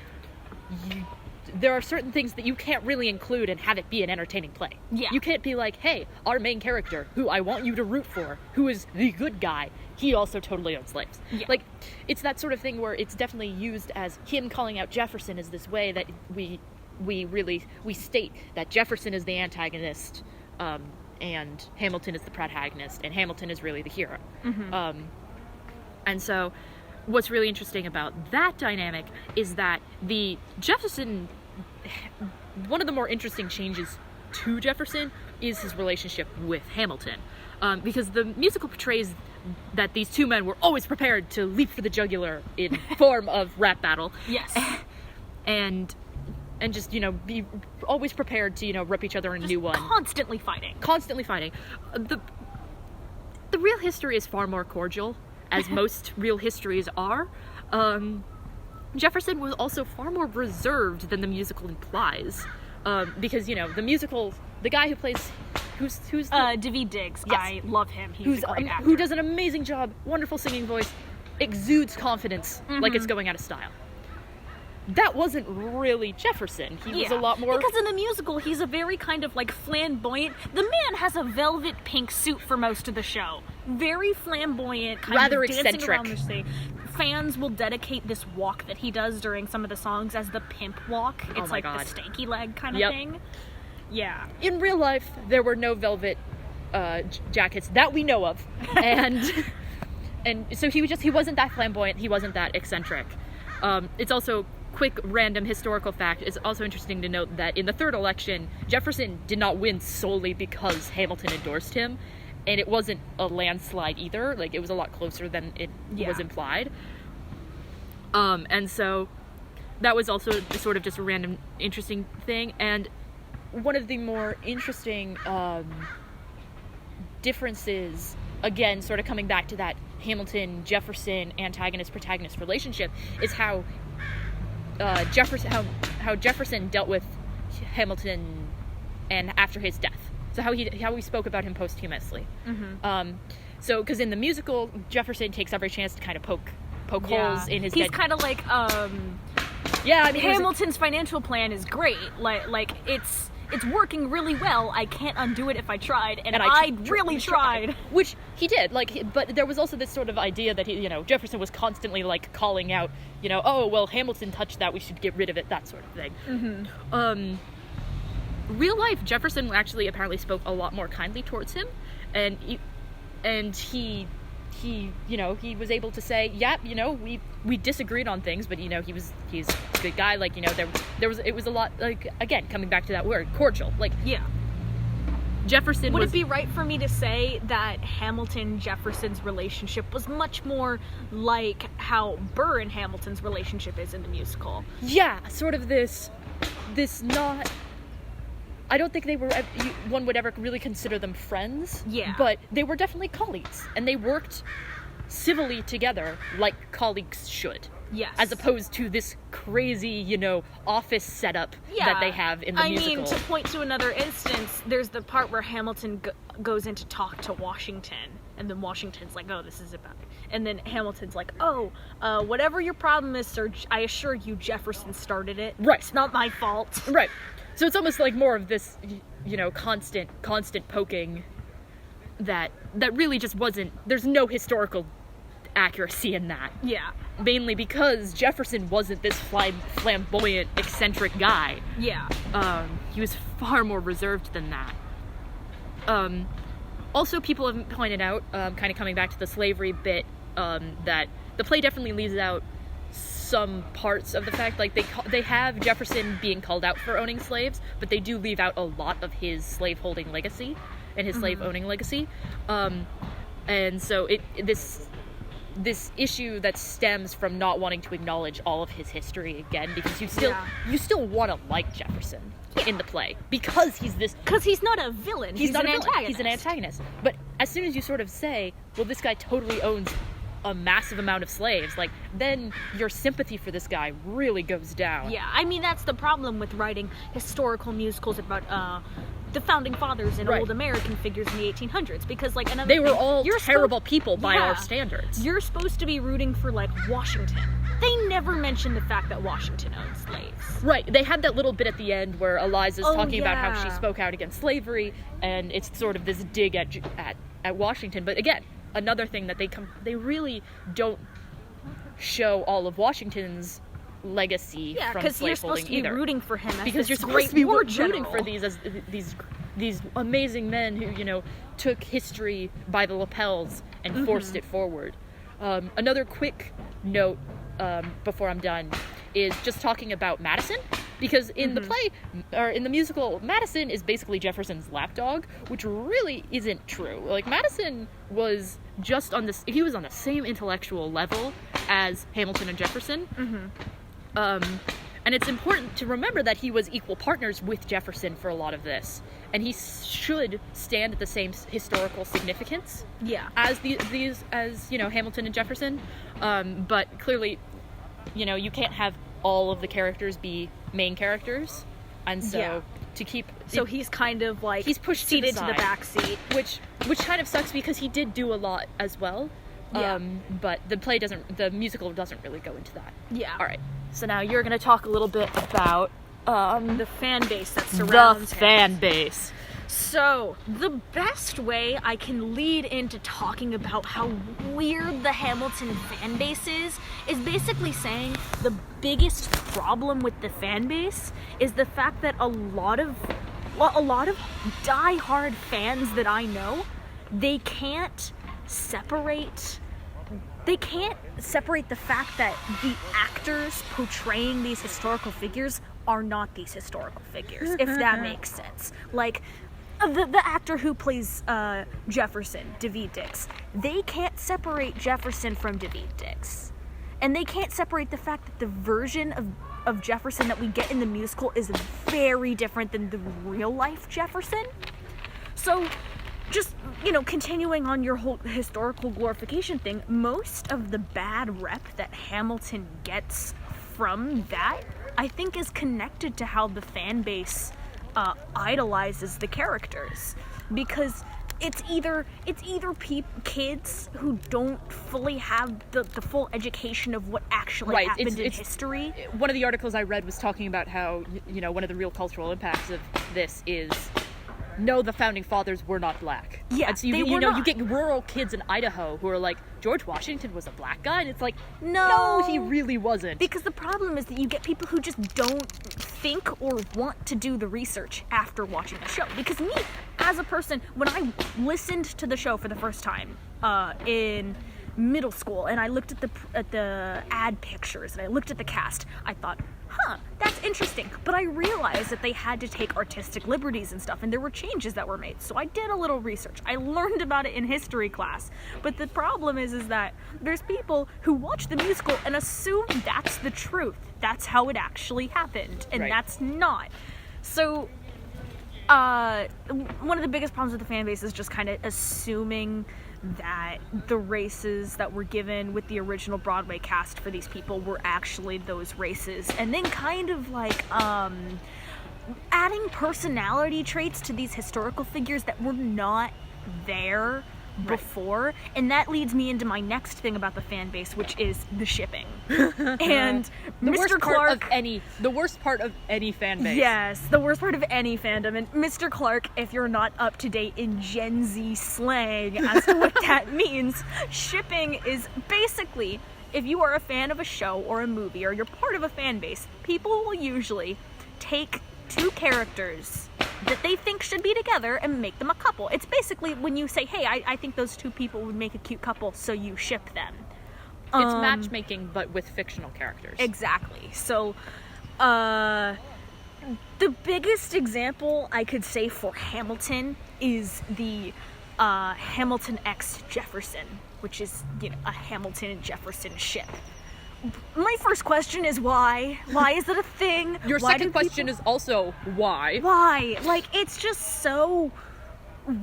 Speaker 1: there are certain things that you can't really include and have it be an entertaining play. Yeah. You can't be like, hey, our main character, who I want you to root for, who is the good guy, he also totally owned slaves. Yeah. Like, it's that sort of thing where it's definitely used as him calling out Jefferson as this way that we state that Jefferson is the antagonist, and Hamilton is the protagonist, and Hamilton is really the hero. Mm-hmm. And so what's really interesting about that dynamic is that one of the more interesting changes to Jefferson is his relationship with Hamilton. Because the musical portrays that these two men were always prepared to leap for the jugular in form of rap battle.
Speaker 2: Yes.
Speaker 1: And just, be always prepared to, rip each other a new one.
Speaker 2: Constantly fighting.
Speaker 1: The real history is far more cordial, as most real histories are. Jefferson was also far more reserved than the musical implies. Because, the musical, the guy who plays, who's
Speaker 2: Daveed Diggs. Yes. I love him. He's a great actor.
Speaker 1: Who does an amazing job, wonderful singing voice, exudes confidence, like it's going out of style. that wasn't really Jefferson. He was a lot more...
Speaker 2: Because in the musical, he's a very kind of, like, flamboyant... The man has a velvet pink suit for most of the show. Very flamboyant, kind
Speaker 1: rather
Speaker 2: of dancing
Speaker 1: eccentric.
Speaker 2: around the stage. Fans will dedicate this walk that he does during some of the songs as the pimp walk. It's like
Speaker 1: God.
Speaker 2: the stanky leg kind of thing. Yeah.
Speaker 1: In real life, there were no velvet jackets that we know of. And so he wasn't that flamboyant, he wasn't that eccentric. It's also... Quick random historical fact, it's also interesting to note that in the third election, Jefferson did not win solely because Hamilton endorsed him, and it wasn't a landslide either. Like, it was a lot closer than it was implied. And so that was also sort of just a random interesting thing. And one of the more interesting differences, again, sort of coming back to that Hamilton-Jefferson antagonist-protagonist relationship, is how Jefferson dealt with Hamilton and after his death. So how he spoke about him posthumously. So because in the musical, Jefferson takes every chance to kind of poke holes in his.
Speaker 2: He's kind of like Hamilton's financial plan is great. Like it's working really well. I can't undo it if I tried, and I really tried.
Speaker 1: Which he did. But there was also this sort of idea that Jefferson was constantly like calling out, oh well, Hamilton touched that, we should get rid of it, that sort of thing. Real life, Jefferson actually apparently spoke a lot more kindly towards him, and he was able to say, we disagreed on things, but he's a good guy. Like, it was a lot, like, again, coming back to that word, cordial. Like, Jefferson
Speaker 2: Would it be right for me to say that Hamilton-Jefferson's relationship was much more like how Burr and Hamilton's relationship is in the musical?
Speaker 1: Yeah, sort of this not... I don't think one would ever really consider them friends.
Speaker 2: Yeah.
Speaker 1: But they were definitely colleagues, and they worked civilly together like colleagues should.
Speaker 2: Yes.
Speaker 1: As opposed to this crazy, office setup that they have in the musical.
Speaker 2: I mean, to point to another instance, there's the part where Hamilton goes in to talk to Washington, and then Washington's like, oh, this is about it. And then Hamilton's like, whatever your problem is, sir, I assure you Jefferson started it.
Speaker 1: Right.
Speaker 2: It's not my fault.
Speaker 1: Right. So it's almost like more of this, constant poking that really just wasn't, there's no historical accuracy in that.
Speaker 2: Yeah.
Speaker 1: Mainly because Jefferson wasn't this flamboyant, eccentric guy.
Speaker 2: Yeah.
Speaker 1: He was far more reserved than that. Also, people have pointed out, kind of coming back to the slavery bit, that the play definitely leaves out some parts of the fact, like they have Jefferson being called out for owning slaves, but they do leave out a lot of his slave-holding legacy and his slave-owning legacy. And so this issue that stems from not wanting to acknowledge all of his history again, because you still want to like Jefferson in the play because he's not a villain. He's not an antagonist. He's an antagonist. But as soon as you sort of say, well, this guy totally owns a massive amount of slaves, like, then your sympathy for this guy really goes down.
Speaker 2: Yeah, I mean, that's the problem with writing historical musicals about the founding fathers and old American figures in the 1800s, because, like,
Speaker 1: they were all terrible people by our standards.
Speaker 2: You're supposed to be rooting for, like, Washington. They never mention the fact that Washington owned slaves.
Speaker 1: Right, they had that little bit at the end where Eliza's talking about how she spoke out against slavery, and it's sort of this dig at Washington. But again, another thing that they really don't show all of Washington's legacy from slaveholding either.
Speaker 2: You're supposed to be rooting for him as
Speaker 1: because you're supposed to be rooting for these amazing men who took history by the lapels and forced it forward. Another quick note before I'm done is just talking about Madison, because in the play, or in the musical, Madison is basically Jefferson's lapdog, which really isn't true. Like, Madison was just he was on the same intellectual level as Hamilton and Jefferson. And it's important to remember that he was equal partners with Jefferson for a lot of this, and he should stand at the same historical significance as Hamilton and Jefferson. But clearly, you can't have all of the characters be main characters, and so to keep
Speaker 2: he's kind of like
Speaker 1: he's pushed
Speaker 2: seated to the back seat,
Speaker 1: which kind of sucks because he did do a lot as well. But the musical doesn't really go into that.
Speaker 2: Yeah.
Speaker 1: All right. So now you're going to talk a little bit about
Speaker 2: the fan base that surrounds
Speaker 1: the fan base.
Speaker 2: So, the best way I can lead into talking about how weird the Hamilton fan base is basically saying the biggest problem with the fan base is the fact that a lot of die-hard fans that I know, they can't separate the fact that the actors portraying these historical figures are not these historical figures, if that makes sense. Like, the actor who plays Jefferson, Daveed Diggs, they can't separate Jefferson from Daveed Diggs. And they can't separate the fact that the version of Jefferson that we get in the musical is very different than the real-life Jefferson. So, just, continuing on your whole historical glorification thing, most of the bad rep that Hamilton gets from that, I think, is connected to how the fan base idolizes the characters, because it's either kids who don't fully have the full education of what actually happened in history.
Speaker 1: One of the articles I read was talking about how one of the real cultural impacts of this is no, the founding fathers were not black.
Speaker 2: Yeah,
Speaker 1: and so you get rural kids in Idaho who are like, George Washington was a black guy, and it's like, no, he really wasn't.
Speaker 2: Because the problem is that you get people who just don't think or want to do the research after watching the show. Because me, as a person, when I listened to the show for the first time in middle school, and I looked at the ad pictures, and I looked at the cast, I thought, that's interesting. But I realized that they had to take artistic liberties and stuff, and there were changes that were made. So I did a little research. I learned about it in history class. But the problem is that there's people who watch the musical and assume that's the truth. That's how it actually happened. And that's not. So, one of the biggest problems with the fan base is just kind of assuming that the races that were given with the original Broadway cast for these people were actually those races, and then kind of like adding personality traits to these historical figures that were not there before. And that leads me into my next thing about the fan base, which is the shipping. And
Speaker 1: the
Speaker 2: worst part
Speaker 1: of any fan base.
Speaker 2: Yes, the worst part of any fandom. And Mr. Clark, if you're not up to date in Gen Z slang as to what that means, shipping is basically, if you are a fan of a show or a movie or you're part of a fan base, people will usually take two characters that they think should be together and make them a couple. It's basically when you say, hey, I think those two people would make a cute couple, so you ship them.
Speaker 1: It's matchmaking, but with fictional characters.
Speaker 2: Exactly. So, the biggest example I could say for Hamilton is the Hamilton x Jefferson, which is, a Hamilton and Jefferson ship. My first question is why? Why is it a thing?
Speaker 1: Your second question is also why?
Speaker 2: Why? Like, it's just so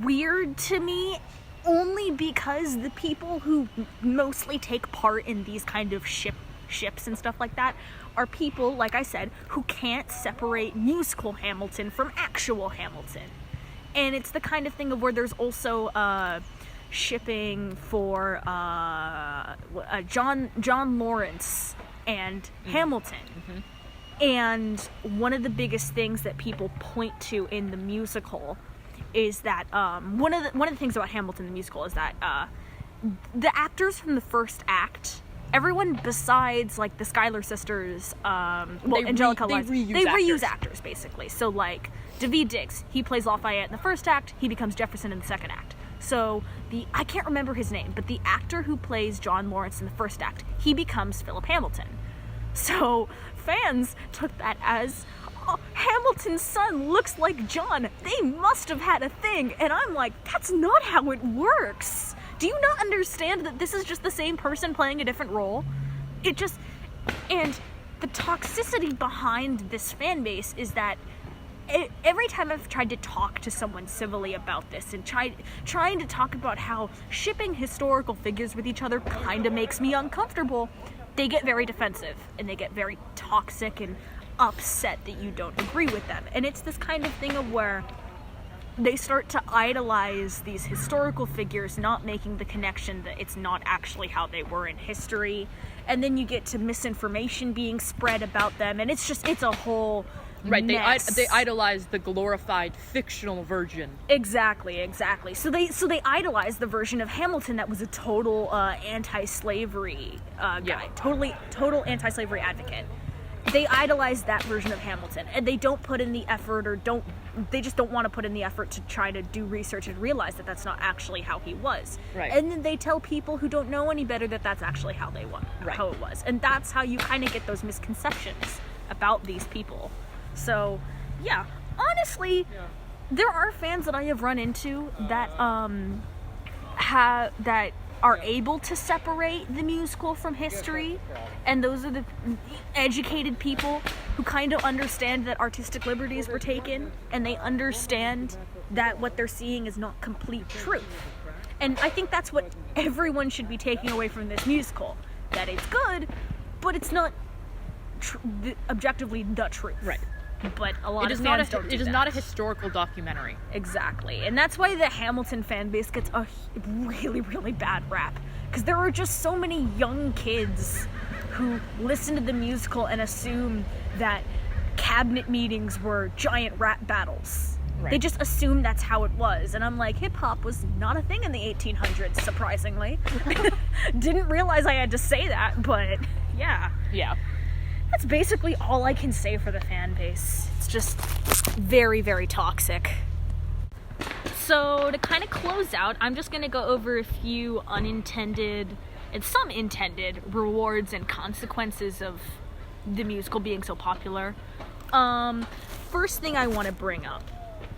Speaker 2: weird to me, only because the people who mostly take part in these kind of ships and stuff like that are people, like I said, who can't separate musical Hamilton from actual Hamilton. And it's the kind of thing of where there's also shipping for John Lawrence and Hamilton. Mm-hmm. And one of the biggest things that people point to in the musical is that one of the things about Hamilton the musical is that the actors from the first act, everyone besides like the Schuyler sisters, Angelica Lawrence, they reuse actors basically. So like Daveed Diggs, he plays Lafayette in the first act, he becomes Jefferson in the second act. So I can't remember his name, but the actor who plays John Lawrence in the first act, he becomes Philip Hamilton. So fans took that as, oh, Hamilton's son looks like John. They must have had a thing. And I'm like, that's not how it works. Do you not understand that this is just the same person playing a different role? And the toxicity behind this fan base is that every time I've tried to talk to someone civilly about this and trying to talk about how shipping historical figures with each other kind of makes me uncomfortable, they get very defensive and they get very toxic and upset that you don't agree with them. And it's this kind of thing of where they start to idolize these historical figures, not making the connection that it's not actually how they were in history. And then you get to misinformation being spread about them, and it's a whole mess.
Speaker 1: They idolize the glorified fictional version.
Speaker 2: Exactly. So they idolize the version of Hamilton that was a total anti-slavery guy, total anti-slavery advocate. They idolize that version of Hamilton, and they don't put in the effort, they just don't want to put in the effort to try to do research and realize that that's not actually how he was.
Speaker 1: Right.
Speaker 2: And then they tell people who don't know any better that that's actually how they were, how it was. And that's how you kind of get those misconceptions about these people. So, yeah, honestly, there are fans that I have run into that are able to separate the musical from history, and those are the educated people who kind of understand that artistic liberties were taken, and they understand that what they're seeing is not complete truth. And I think that's what everyone should be taking away from this musical, that it's good, but it's not objectively the truth.
Speaker 1: Right.
Speaker 2: But a lot of fans don't do that.
Speaker 1: It is not a historical documentary.
Speaker 2: Exactly. And that's why the Hamilton fan base gets a really, really bad rap. Because there are just so many young kids who listen to the musical and assume that cabinet meetings were giant rap battles. Right. They just assume that's how it was. And I'm like, hip-hop was not a thing in the 1800s, surprisingly. Didn't realize I had to say that, but yeah.
Speaker 1: Yeah.
Speaker 2: That's basically all I can say for the fan base. It's just very, very toxic. So to kind of close out, I'm just going to go over a few unintended and some intended rewards and consequences of the musical being so popular. First thing I want to bring up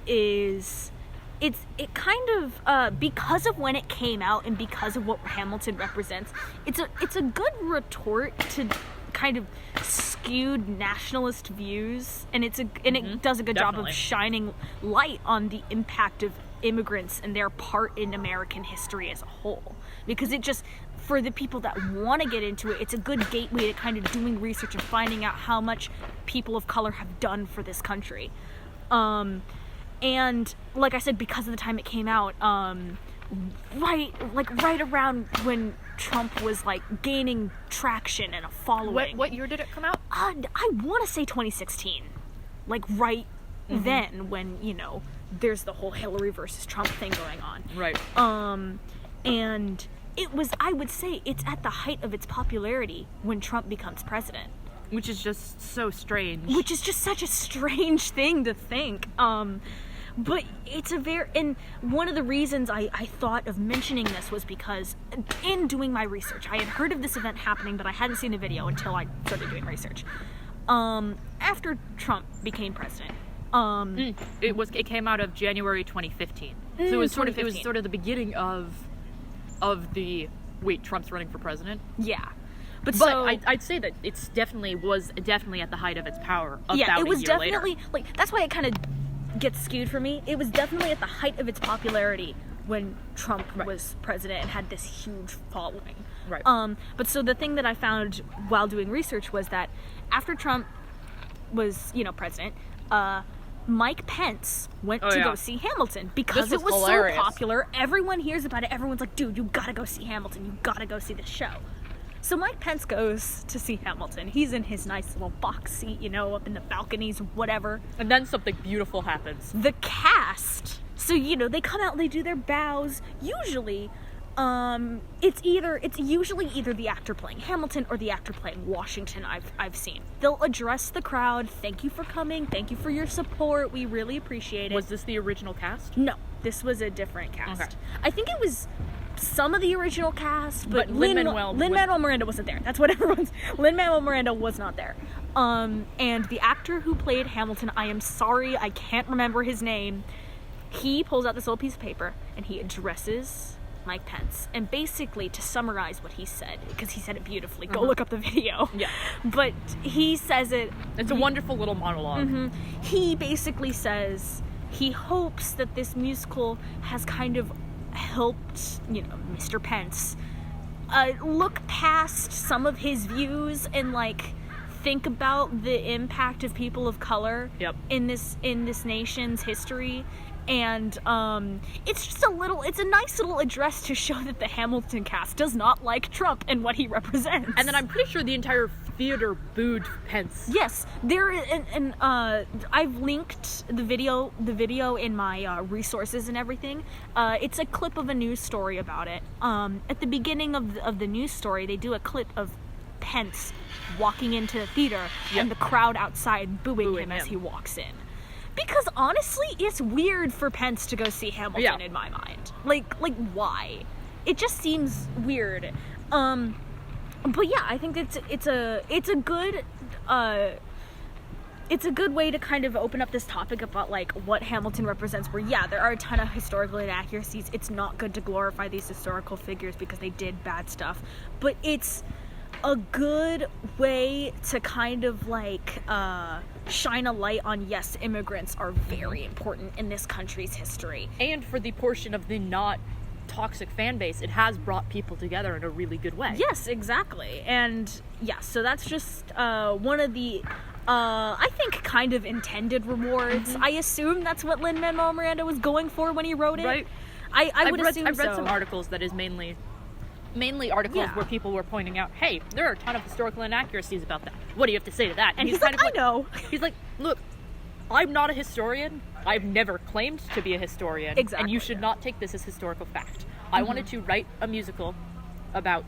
Speaker 2: is it kind of because of when it came out and because of what Hamilton represents, it's a good retort to kind of skewed nationalist views, and it does a good job of shining light on the impact of immigrants and their part in American history as a whole. Because it just, for the people that want to get into it, it's a good gateway to kind of doing research and finding out how much people of color have done for this country. And like I said, because of the time it came out, right around when Trump was like gaining traction and a following.
Speaker 1: What year did it come out?
Speaker 2: I want to say 2016, like then when there's the whole Hillary versus Trump thing going on.
Speaker 1: Right.
Speaker 2: And it was, I would say, it's at the height of its popularity when Trump becomes president.
Speaker 1: Which is just so strange.
Speaker 2: Which is just such a strange thing to think. But it's and one of the reasons I thought of mentioning this was because in doing my research, I had heard of this event happening, but I hadn't seen the video until I started doing research. After Trump became president,
Speaker 1: it came out of January 2015. So it was sort of the beginning of the Trump's running for president.
Speaker 2: Yeah.
Speaker 1: But so, I'd say that was definitely at the height of its power.
Speaker 2: It was definitely later. That's why it kind of gets skewed for me. It was definitely at the height of its popularity when Trump was president and had this huge following.
Speaker 1: Right.
Speaker 2: But so the thing that I found while doing research was that after Trump was, president, Mike Pence went to go see Hamilton because it was hilarious. So popular. Everyone hears about it. Everyone's like, dude, you gotta go see Hamilton. You gotta go see this show. So Mike Pence goes to see Hamilton. He's in his nice little box seat, up in the balconies, whatever.
Speaker 1: And then something beautiful happens.
Speaker 2: The cast, so they come out and they do their bows. Usually, it's usually either the actor playing Hamilton or the actor playing Washington. I've seen. They'll address the crowd. Thank you for coming. Thank you for your support. We really appreciate it.
Speaker 1: Was this the original cast?
Speaker 2: No, this was a different cast. Okay. I think it was some of the original cast, but Lin-Manuel Miranda wasn't there. That's what everyone's. Lin-Manuel Miranda was not there. And the actor who played Hamilton, I am sorry, I can't remember his name. He pulls out this little piece of paper and he addresses Mike Pence. And basically, to summarize what he said, because he said it beautifully, go look up the video.
Speaker 1: Yeah.
Speaker 2: But he says it.
Speaker 1: It's a wonderful little monologue.
Speaker 2: He basically says he hopes that this musical has kind of helped, Mr. Pence look past some of his views and think about the impact of people of color in this nation's history, And it's a nice little address to show that the Hamilton cast does not like Trump and what he represents.
Speaker 1: And then I'm pretty sure the entire theater booed Pence.
Speaker 2: Yes, and I've linked the video in my resources and everything. It's a clip of a news story about it. At the beginning of the news story, they do a clip of Pence walking into the theater and the crowd outside booing him as he walks in. Because honestly, it's weird for Pence to go see Hamilton in my mind. Like why? It just seems weird. But yeah, I think it's a good way to kind of open up this topic about like what Hamilton represents, where there are a ton of historical inaccuracies. It's not good to glorify these historical figures because they did bad stuff, but it's a good way to kind of like shine a light on, yes, immigrants are very important in this country's history.
Speaker 1: And for the portion of the not toxic fan base, it has brought people together in a really good way.
Speaker 2: Yes, exactly. And so that's just one of the I think kind of intended rewards. I assume that's what Lin-Manuel Miranda was going for when he wrote it.
Speaker 1: Right.
Speaker 2: I've read
Speaker 1: some articles that is mainly articles where people were pointing out, hey, there are a ton of historical inaccuracies about that. What do you have to say to that?
Speaker 2: And he's like, I know.
Speaker 1: He's like, look, I'm not a historian. I've never claimed to be a historian.
Speaker 2: Exactly.
Speaker 1: And you should not take this as historical fact. I wanted to write a musical about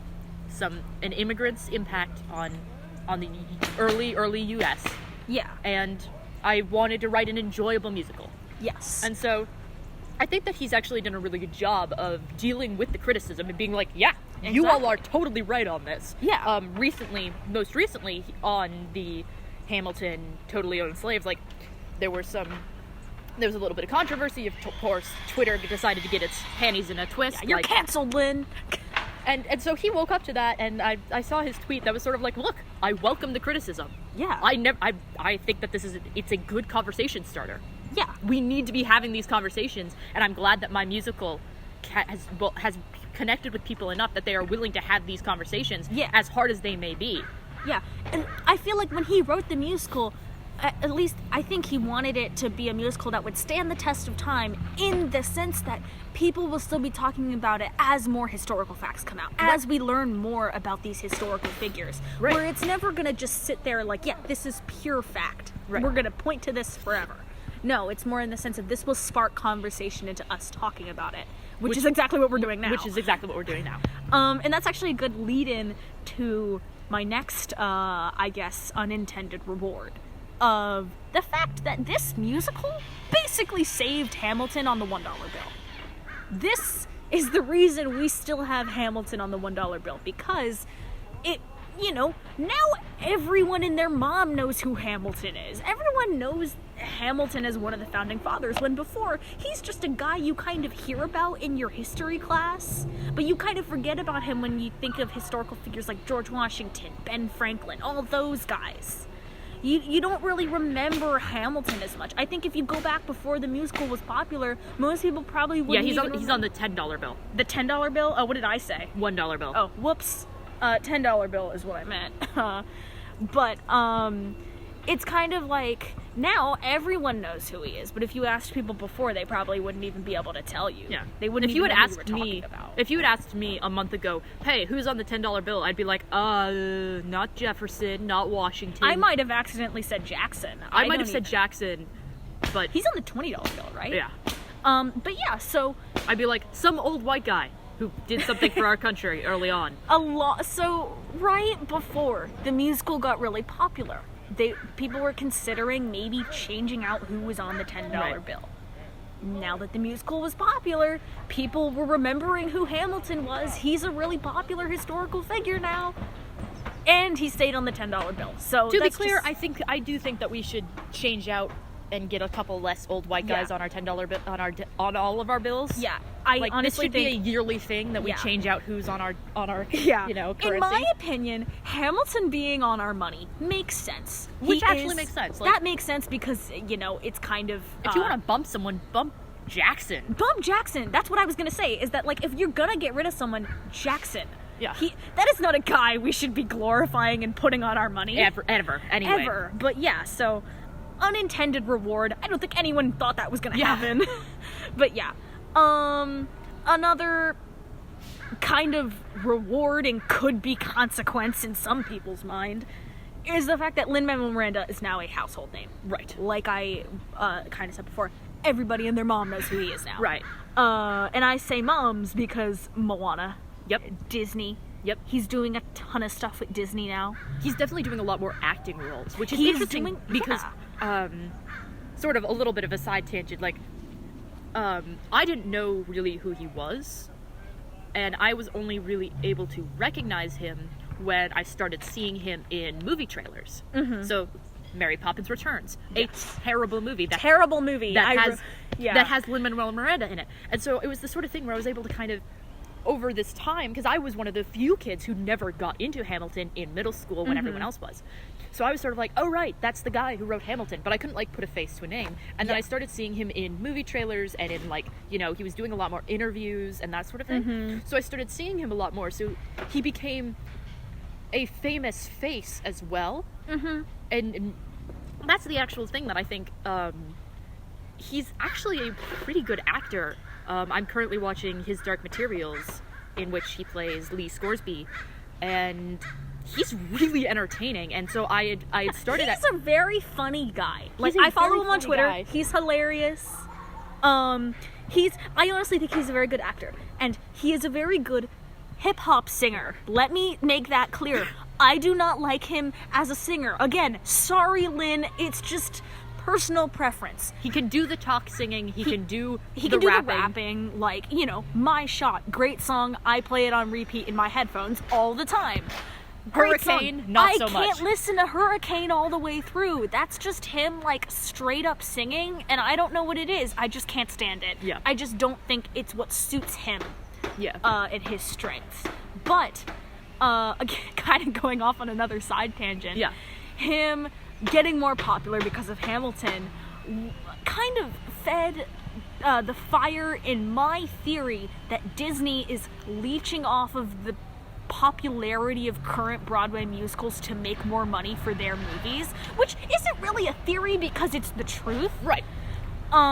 Speaker 1: an immigrant's impact on the early U.S.
Speaker 2: Yeah.
Speaker 1: And I wanted to write an enjoyable musical.
Speaker 2: Yes.
Speaker 1: And so I think that he's actually done a really good job of dealing with the criticism and being like, you all are totally right on this.
Speaker 2: Yeah.
Speaker 1: Most recently on the Hamilton Totally Owned Slaves, like, there was a little bit of controversy. Of course, Twitter decided to get its panties in a twist.
Speaker 2: Yeah, you're canceled, Lynn.
Speaker 1: And so he woke up to that, and I saw his tweet that was sort of like, look, I welcome the criticism.
Speaker 2: Yeah.
Speaker 1: I think that it's a good conversation starter.
Speaker 2: Yeah.
Speaker 1: We need to be having these conversations, and I'm glad that my musical has connected with people enough that they are willing to have these conversations, as hard as they may be.
Speaker 2: Yeah, and I feel like when he wrote the musical, at least I think he wanted it to be a musical that would stand the test of time, in the sense that people will still be talking about it as more historical facts come out, as we learn more about these historical figures, where it's never going to just sit there like, this is pure fact. We're going to point to this forever. No, it's more in the sense of this will spark conversation into us talking about it, which is exactly what we're doing now. And that's actually a good lead-in to my next, I guess, unintended reward of the fact that this musical basically saved Hamilton on the $1 bill. This is the reason we still have Hamilton on the $1 bill, because it, now everyone and their mom knows who Hamilton is. Everyone knows Hamilton as one of the founding fathers, when before, he's just a guy you kind of hear about in your history class, but you kind of forget about him when you think of historical figures like George Washington, Ben Franklin, all those guys. You don't really remember Hamilton as much. I think if you go back before the musical was popular, most people probably wouldn't
Speaker 1: he's on the $10 bill.
Speaker 2: The $10 bill? Oh, what did I say?
Speaker 1: $1 bill.
Speaker 2: Oh, whoops. $10 bill is what I meant. But it's kind of like, now everyone knows who he is, but if you asked people before, they probably wouldn't even be able to tell you.
Speaker 1: Yeah.
Speaker 2: They wouldn't
Speaker 1: If you had asked
Speaker 2: me
Speaker 1: a month ago, hey, who's on the $10 bill? I'd be like, not Jefferson, not Washington.
Speaker 2: I might have accidentally said Jackson.
Speaker 1: I might have said Jackson, but
Speaker 2: he's on the $20 bill, right?
Speaker 1: Yeah.
Speaker 2: But yeah, so
Speaker 1: I'd be like, some old white guy who did something for our country early on.
Speaker 2: So right before the musical got really popular, people were considering maybe changing out who was on the $10 bill. Now that the musical was popular, people were remembering who Hamilton was. He's a really popular historical figure now. And he stayed on the $10 bill. So
Speaker 1: to be clear, I do think that we should change out and get a couple less old white guys on our $10 bill, on all of our bills.
Speaker 2: Yeah, I honestly
Speaker 1: this should be a yearly thing that we change out who's on our currency.
Speaker 2: In my opinion, Hamilton being on our money makes sense.
Speaker 1: Which actually makes sense.
Speaker 2: That makes sense because it's kind of,
Speaker 1: if you want to bump someone, bump Jackson.
Speaker 2: Bump Jackson. That's what I was gonna say. Is that, like, if you're gonna get rid of someone, Jackson.
Speaker 1: Yeah.
Speaker 2: That is not a guy we should be glorifying and putting on our money.
Speaker 1: Ever. Anyway.
Speaker 2: Ever. But yeah, so unintended reward. I don't think anyone thought that was gonna happen. But yeah. Another kind of reward and could be consequence in some people's mind is the fact that Lin-Manuel Miranda is now a household name.
Speaker 1: Right.
Speaker 2: Like I kind of said before, everybody and their mom knows who he is now.
Speaker 1: Right.
Speaker 2: And I say moms because Moana.
Speaker 1: Yep.
Speaker 2: Disney.
Speaker 1: Yep.
Speaker 2: He's doing a ton of stuff with Disney now.
Speaker 1: He's definitely doing a lot more acting roles, which is interesting because, sort of a little bit of a side tangent, like, I didn't know really who he was, and I was only really able to recognize him when I started seeing him in movie trailers. So, Mary Poppins Returns, a terrible movie. That has Lin-Manuel Miranda in it. And so it was the sort of thing where I was able to kind of, over this time, because I was one of the few kids who never got into Hamilton in middle school when everyone else was. So I was sort of like, oh right, that's the guy who wrote Hamilton, but I couldn't like put a face to a name. And then I started seeing him in movie trailers and in like, you know, he was doing a lot more interviews and that sort of thing. So I started seeing him a lot more. So he became a famous face as well. And that's the actual thing that I think, he's actually a pretty good actor. I'm currently watching his Dark Materials, in which he plays Lee Scoresby, and he's really entertaining. And so I had started.
Speaker 2: He's a very funny guy. Like, I follow him on Twitter. Guy. He's hilarious. I honestly think he's a very good actor, and he is a very good hip hop singer. Let me make that clear. I do not like him as a singer. Again, sorry, Lin. It's just personal preference.
Speaker 1: He can do the talk singing, he can do
Speaker 2: the rapping, like, you know, My Shot, great song, I play it on repeat in my headphones all the time.
Speaker 1: Hurricane, not so much.
Speaker 2: I can't listen to Hurricane all the way through. That's just him, like, straight up singing, and I don't know what it is. I just can't stand it.
Speaker 1: Yeah.
Speaker 2: I just don't think it's what suits him.
Speaker 1: Yeah.
Speaker 2: And his strengths. But, again, kind of going off on another side tangent.
Speaker 1: Yeah.
Speaker 2: Him getting more popular because of Hamilton kind of fed the fire in my theory that Disney is leeching off of the popularity of current Broadway musicals to make more money for their movies, which isn't really a theory because it's the truth.
Speaker 1: Right.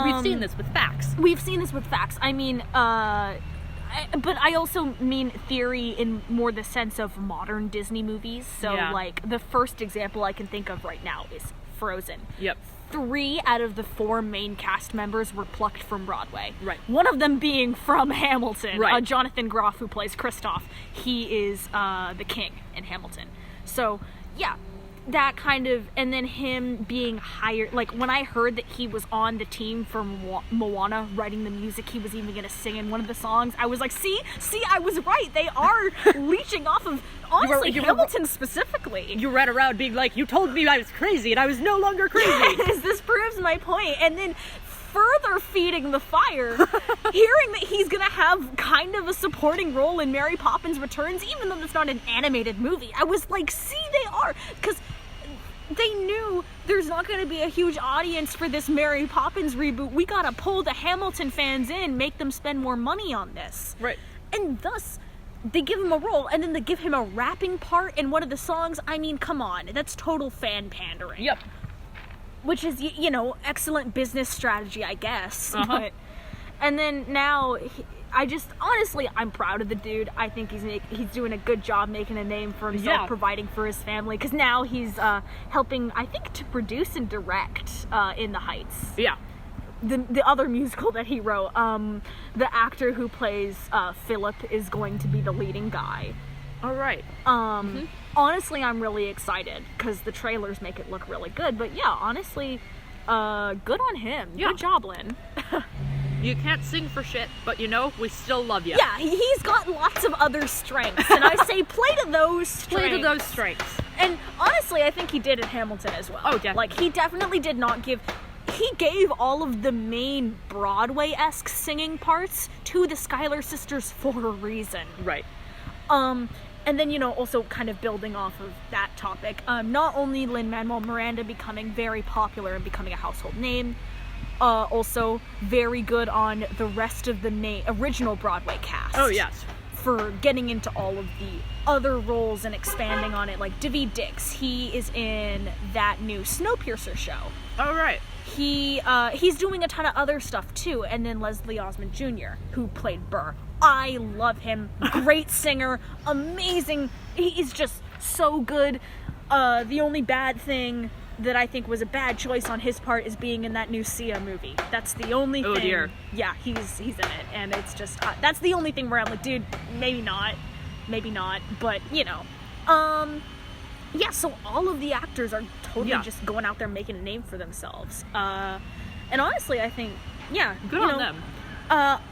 Speaker 1: We've seen this with facts.
Speaker 2: I mean, but I also mean theory in more the sense of modern Disney movies. So, like, the first example I can think of right now is Frozen.
Speaker 1: Yep.
Speaker 2: 3 out of the 4 main cast members were plucked from Broadway.
Speaker 1: Right.
Speaker 2: One of them being from Hamilton.
Speaker 1: Right.
Speaker 2: Jonathan Groff, who plays Kristoff. He is the king in Hamilton. So, yeah. That kind of, and then him being hired, like, when I heard that he was on the team for Moana, writing the music, he was even going to sing in one of the songs, I was like, see, I was right, they are leeching off of, honestly, Hamilton specifically.
Speaker 1: You ran around being like, you told me I was crazy, and I was no longer crazy.
Speaker 2: Yes, this proves my point, and then further feeding the fire, hearing that he's gonna have kind of a supporting role in Mary Poppins Returns, even though it's not an animated movie, I was like, see, they are, because they knew there's not going to be a huge audience for this Mary Poppins reboot. We gotta pull the Hamilton fans in, make them spend more money on this.
Speaker 1: Right.
Speaker 2: And thus, they give him a role, and then they give him a rapping part in one of the songs. I mean, come on, that's total fan pandering.
Speaker 1: Yep.
Speaker 2: Which is, you know, excellent business strategy, I guess. But, and then now, honestly, I'm proud of the dude. I think he's doing a good job making a name for himself, providing for his family. Because now he's helping, I think, to produce and direct In the Heights.
Speaker 1: Yeah.
Speaker 2: The other musical that he wrote. The actor who plays Philip is going to be the leading guy.
Speaker 1: All right.
Speaker 2: Honestly, I'm really excited because the trailers make it look really good. But yeah, honestly, good on him.
Speaker 1: Yeah.
Speaker 2: Good job, Lin.
Speaker 1: You can't sing for shit, but you know, we still love you.
Speaker 2: Yeah, he's got lots of other strengths, and I say play to those strengths.
Speaker 1: Play to those strengths.
Speaker 2: And honestly, I think he did in Hamilton as well.
Speaker 1: Oh, definitely.
Speaker 2: Like, he definitely did not give... He gave all of the main Broadway-esque singing parts to the Schuyler sisters for a reason.
Speaker 1: Right.
Speaker 2: And then, you know, also kind of building off of that topic, not only Lin-Manuel Miranda becoming very popular and becoming a household name, also very good on the rest of the original Broadway cast.
Speaker 1: Oh, yes.
Speaker 2: for getting into all of the other roles and expanding on it. Like Daveed Diggs, he is in that new Snowpiercer show.
Speaker 1: Oh, right.
Speaker 2: He's doing a ton of other stuff too. And then Leslie Osmond Jr., who played Burr. I love him. Great singer, amazing. He is just so good. The only bad thing that I think was a bad choice on his part is being in that new Sia movie. That's the only thing.
Speaker 1: Oh dear.
Speaker 2: Yeah, he's in it, and it's just that's the only thing where I'm like, dude, maybe not, but you know, yeah. So all of the actors are totally just going out there making a name for themselves, and honestly, I think, yeah,
Speaker 1: good on them.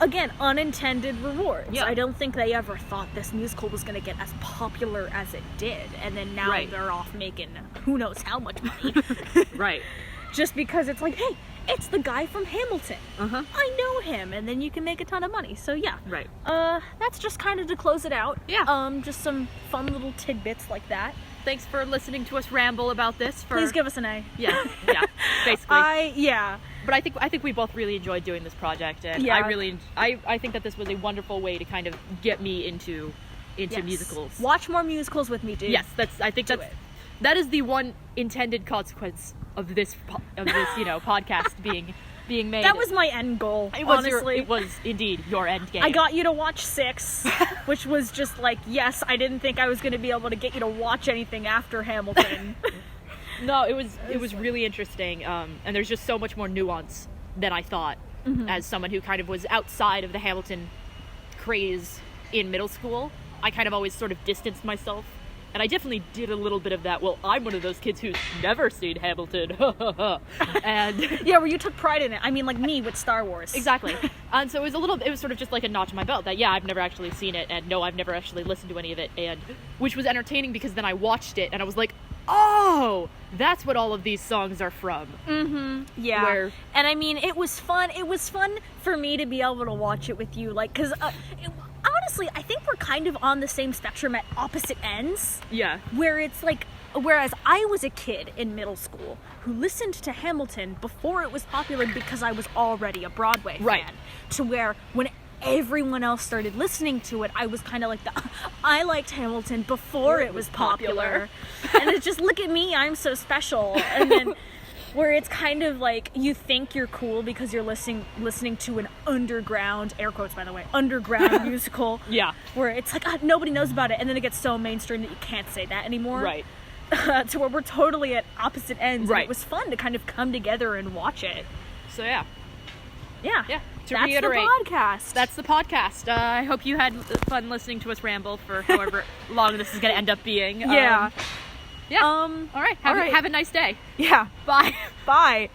Speaker 2: Again, unintended rewards.
Speaker 1: Yeah.
Speaker 2: I don't think they ever thought this musical was going to get as popular as it did, and then now they're off making who knows how much money.
Speaker 1: Right.
Speaker 2: Just because it's like, hey, it's the guy from Hamilton.
Speaker 1: Uh-huh.
Speaker 2: I know him, and then you can make a ton of money. So yeah.
Speaker 1: Right.
Speaker 2: That's just kind of to close it out.
Speaker 1: Yeah.
Speaker 2: Just some fun little tidbits like that.
Speaker 1: Thanks for listening to us ramble about this.
Speaker 2: Please give us an A.
Speaker 1: Yeah, basically.
Speaker 2: Yeah.
Speaker 1: But I think we both really enjoyed doing this project, and I think that this was a wonderful way to kind of get me into musicals.
Speaker 2: Watch more musicals with me, dude.
Speaker 1: Yes, that is the one intended consequence of this podcast being made.
Speaker 2: That was my end goal. Honestly,
Speaker 1: it was indeed your end game.
Speaker 2: I got you to watch 6, which was just like, yes, I didn't think I was going to be able to get you to watch anything after Hamilton.
Speaker 1: No, it was really interesting, and there's just so much more nuance than I thought. As someone who kind of was outside of the Hamilton craze in middle school, I kind of always sort of distanced myself, and I definitely did a little bit of that. Well, I'm one of those kids who's never seen Hamilton, and
Speaker 2: yeah, where you took pride in it. I mean, like me with Star Wars.
Speaker 1: Exactly. And so it was sort of just like a notch in my belt that I've never actually seen it, and no, I've never actually listened to any of it, and which was entertaining because then I watched it and I was like, oh, that's what all of these songs are from.
Speaker 2: Yeah. And I mean, it was fun. It was fun for me to be able to watch it with you, like, because honestly, I think we're kind of on the same spectrum at opposite ends.
Speaker 1: Yeah.
Speaker 2: Where it's like, whereas I was a kid in middle school who listened to Hamilton before it was popular because I was already a Broadway fan. To where when everyone else started listening to it, I was kind of like, I liked Hamilton before it was popular. And it's just, look at me, I'm so special. And then where it's kind of like, you think you're cool because you're listening to an underground, air quotes by the way, underground musical.
Speaker 1: Yeah.
Speaker 2: Where it's like, nobody knows about it, and then it gets so mainstream that you can't say that anymore.
Speaker 1: Right.
Speaker 2: To where we're totally at opposite ends.
Speaker 1: Right.
Speaker 2: And it was fun to kind of come together and watch it.
Speaker 1: So yeah.
Speaker 2: Yeah.
Speaker 1: To
Speaker 2: that's
Speaker 1: reiterate,
Speaker 2: the podcast.
Speaker 1: That's the podcast. I hope you had fun listening to us ramble for however long this is going to end up being.
Speaker 2: Yeah.
Speaker 1: All right. Have a nice day.
Speaker 2: Yeah.
Speaker 1: Bye.
Speaker 2: Bye.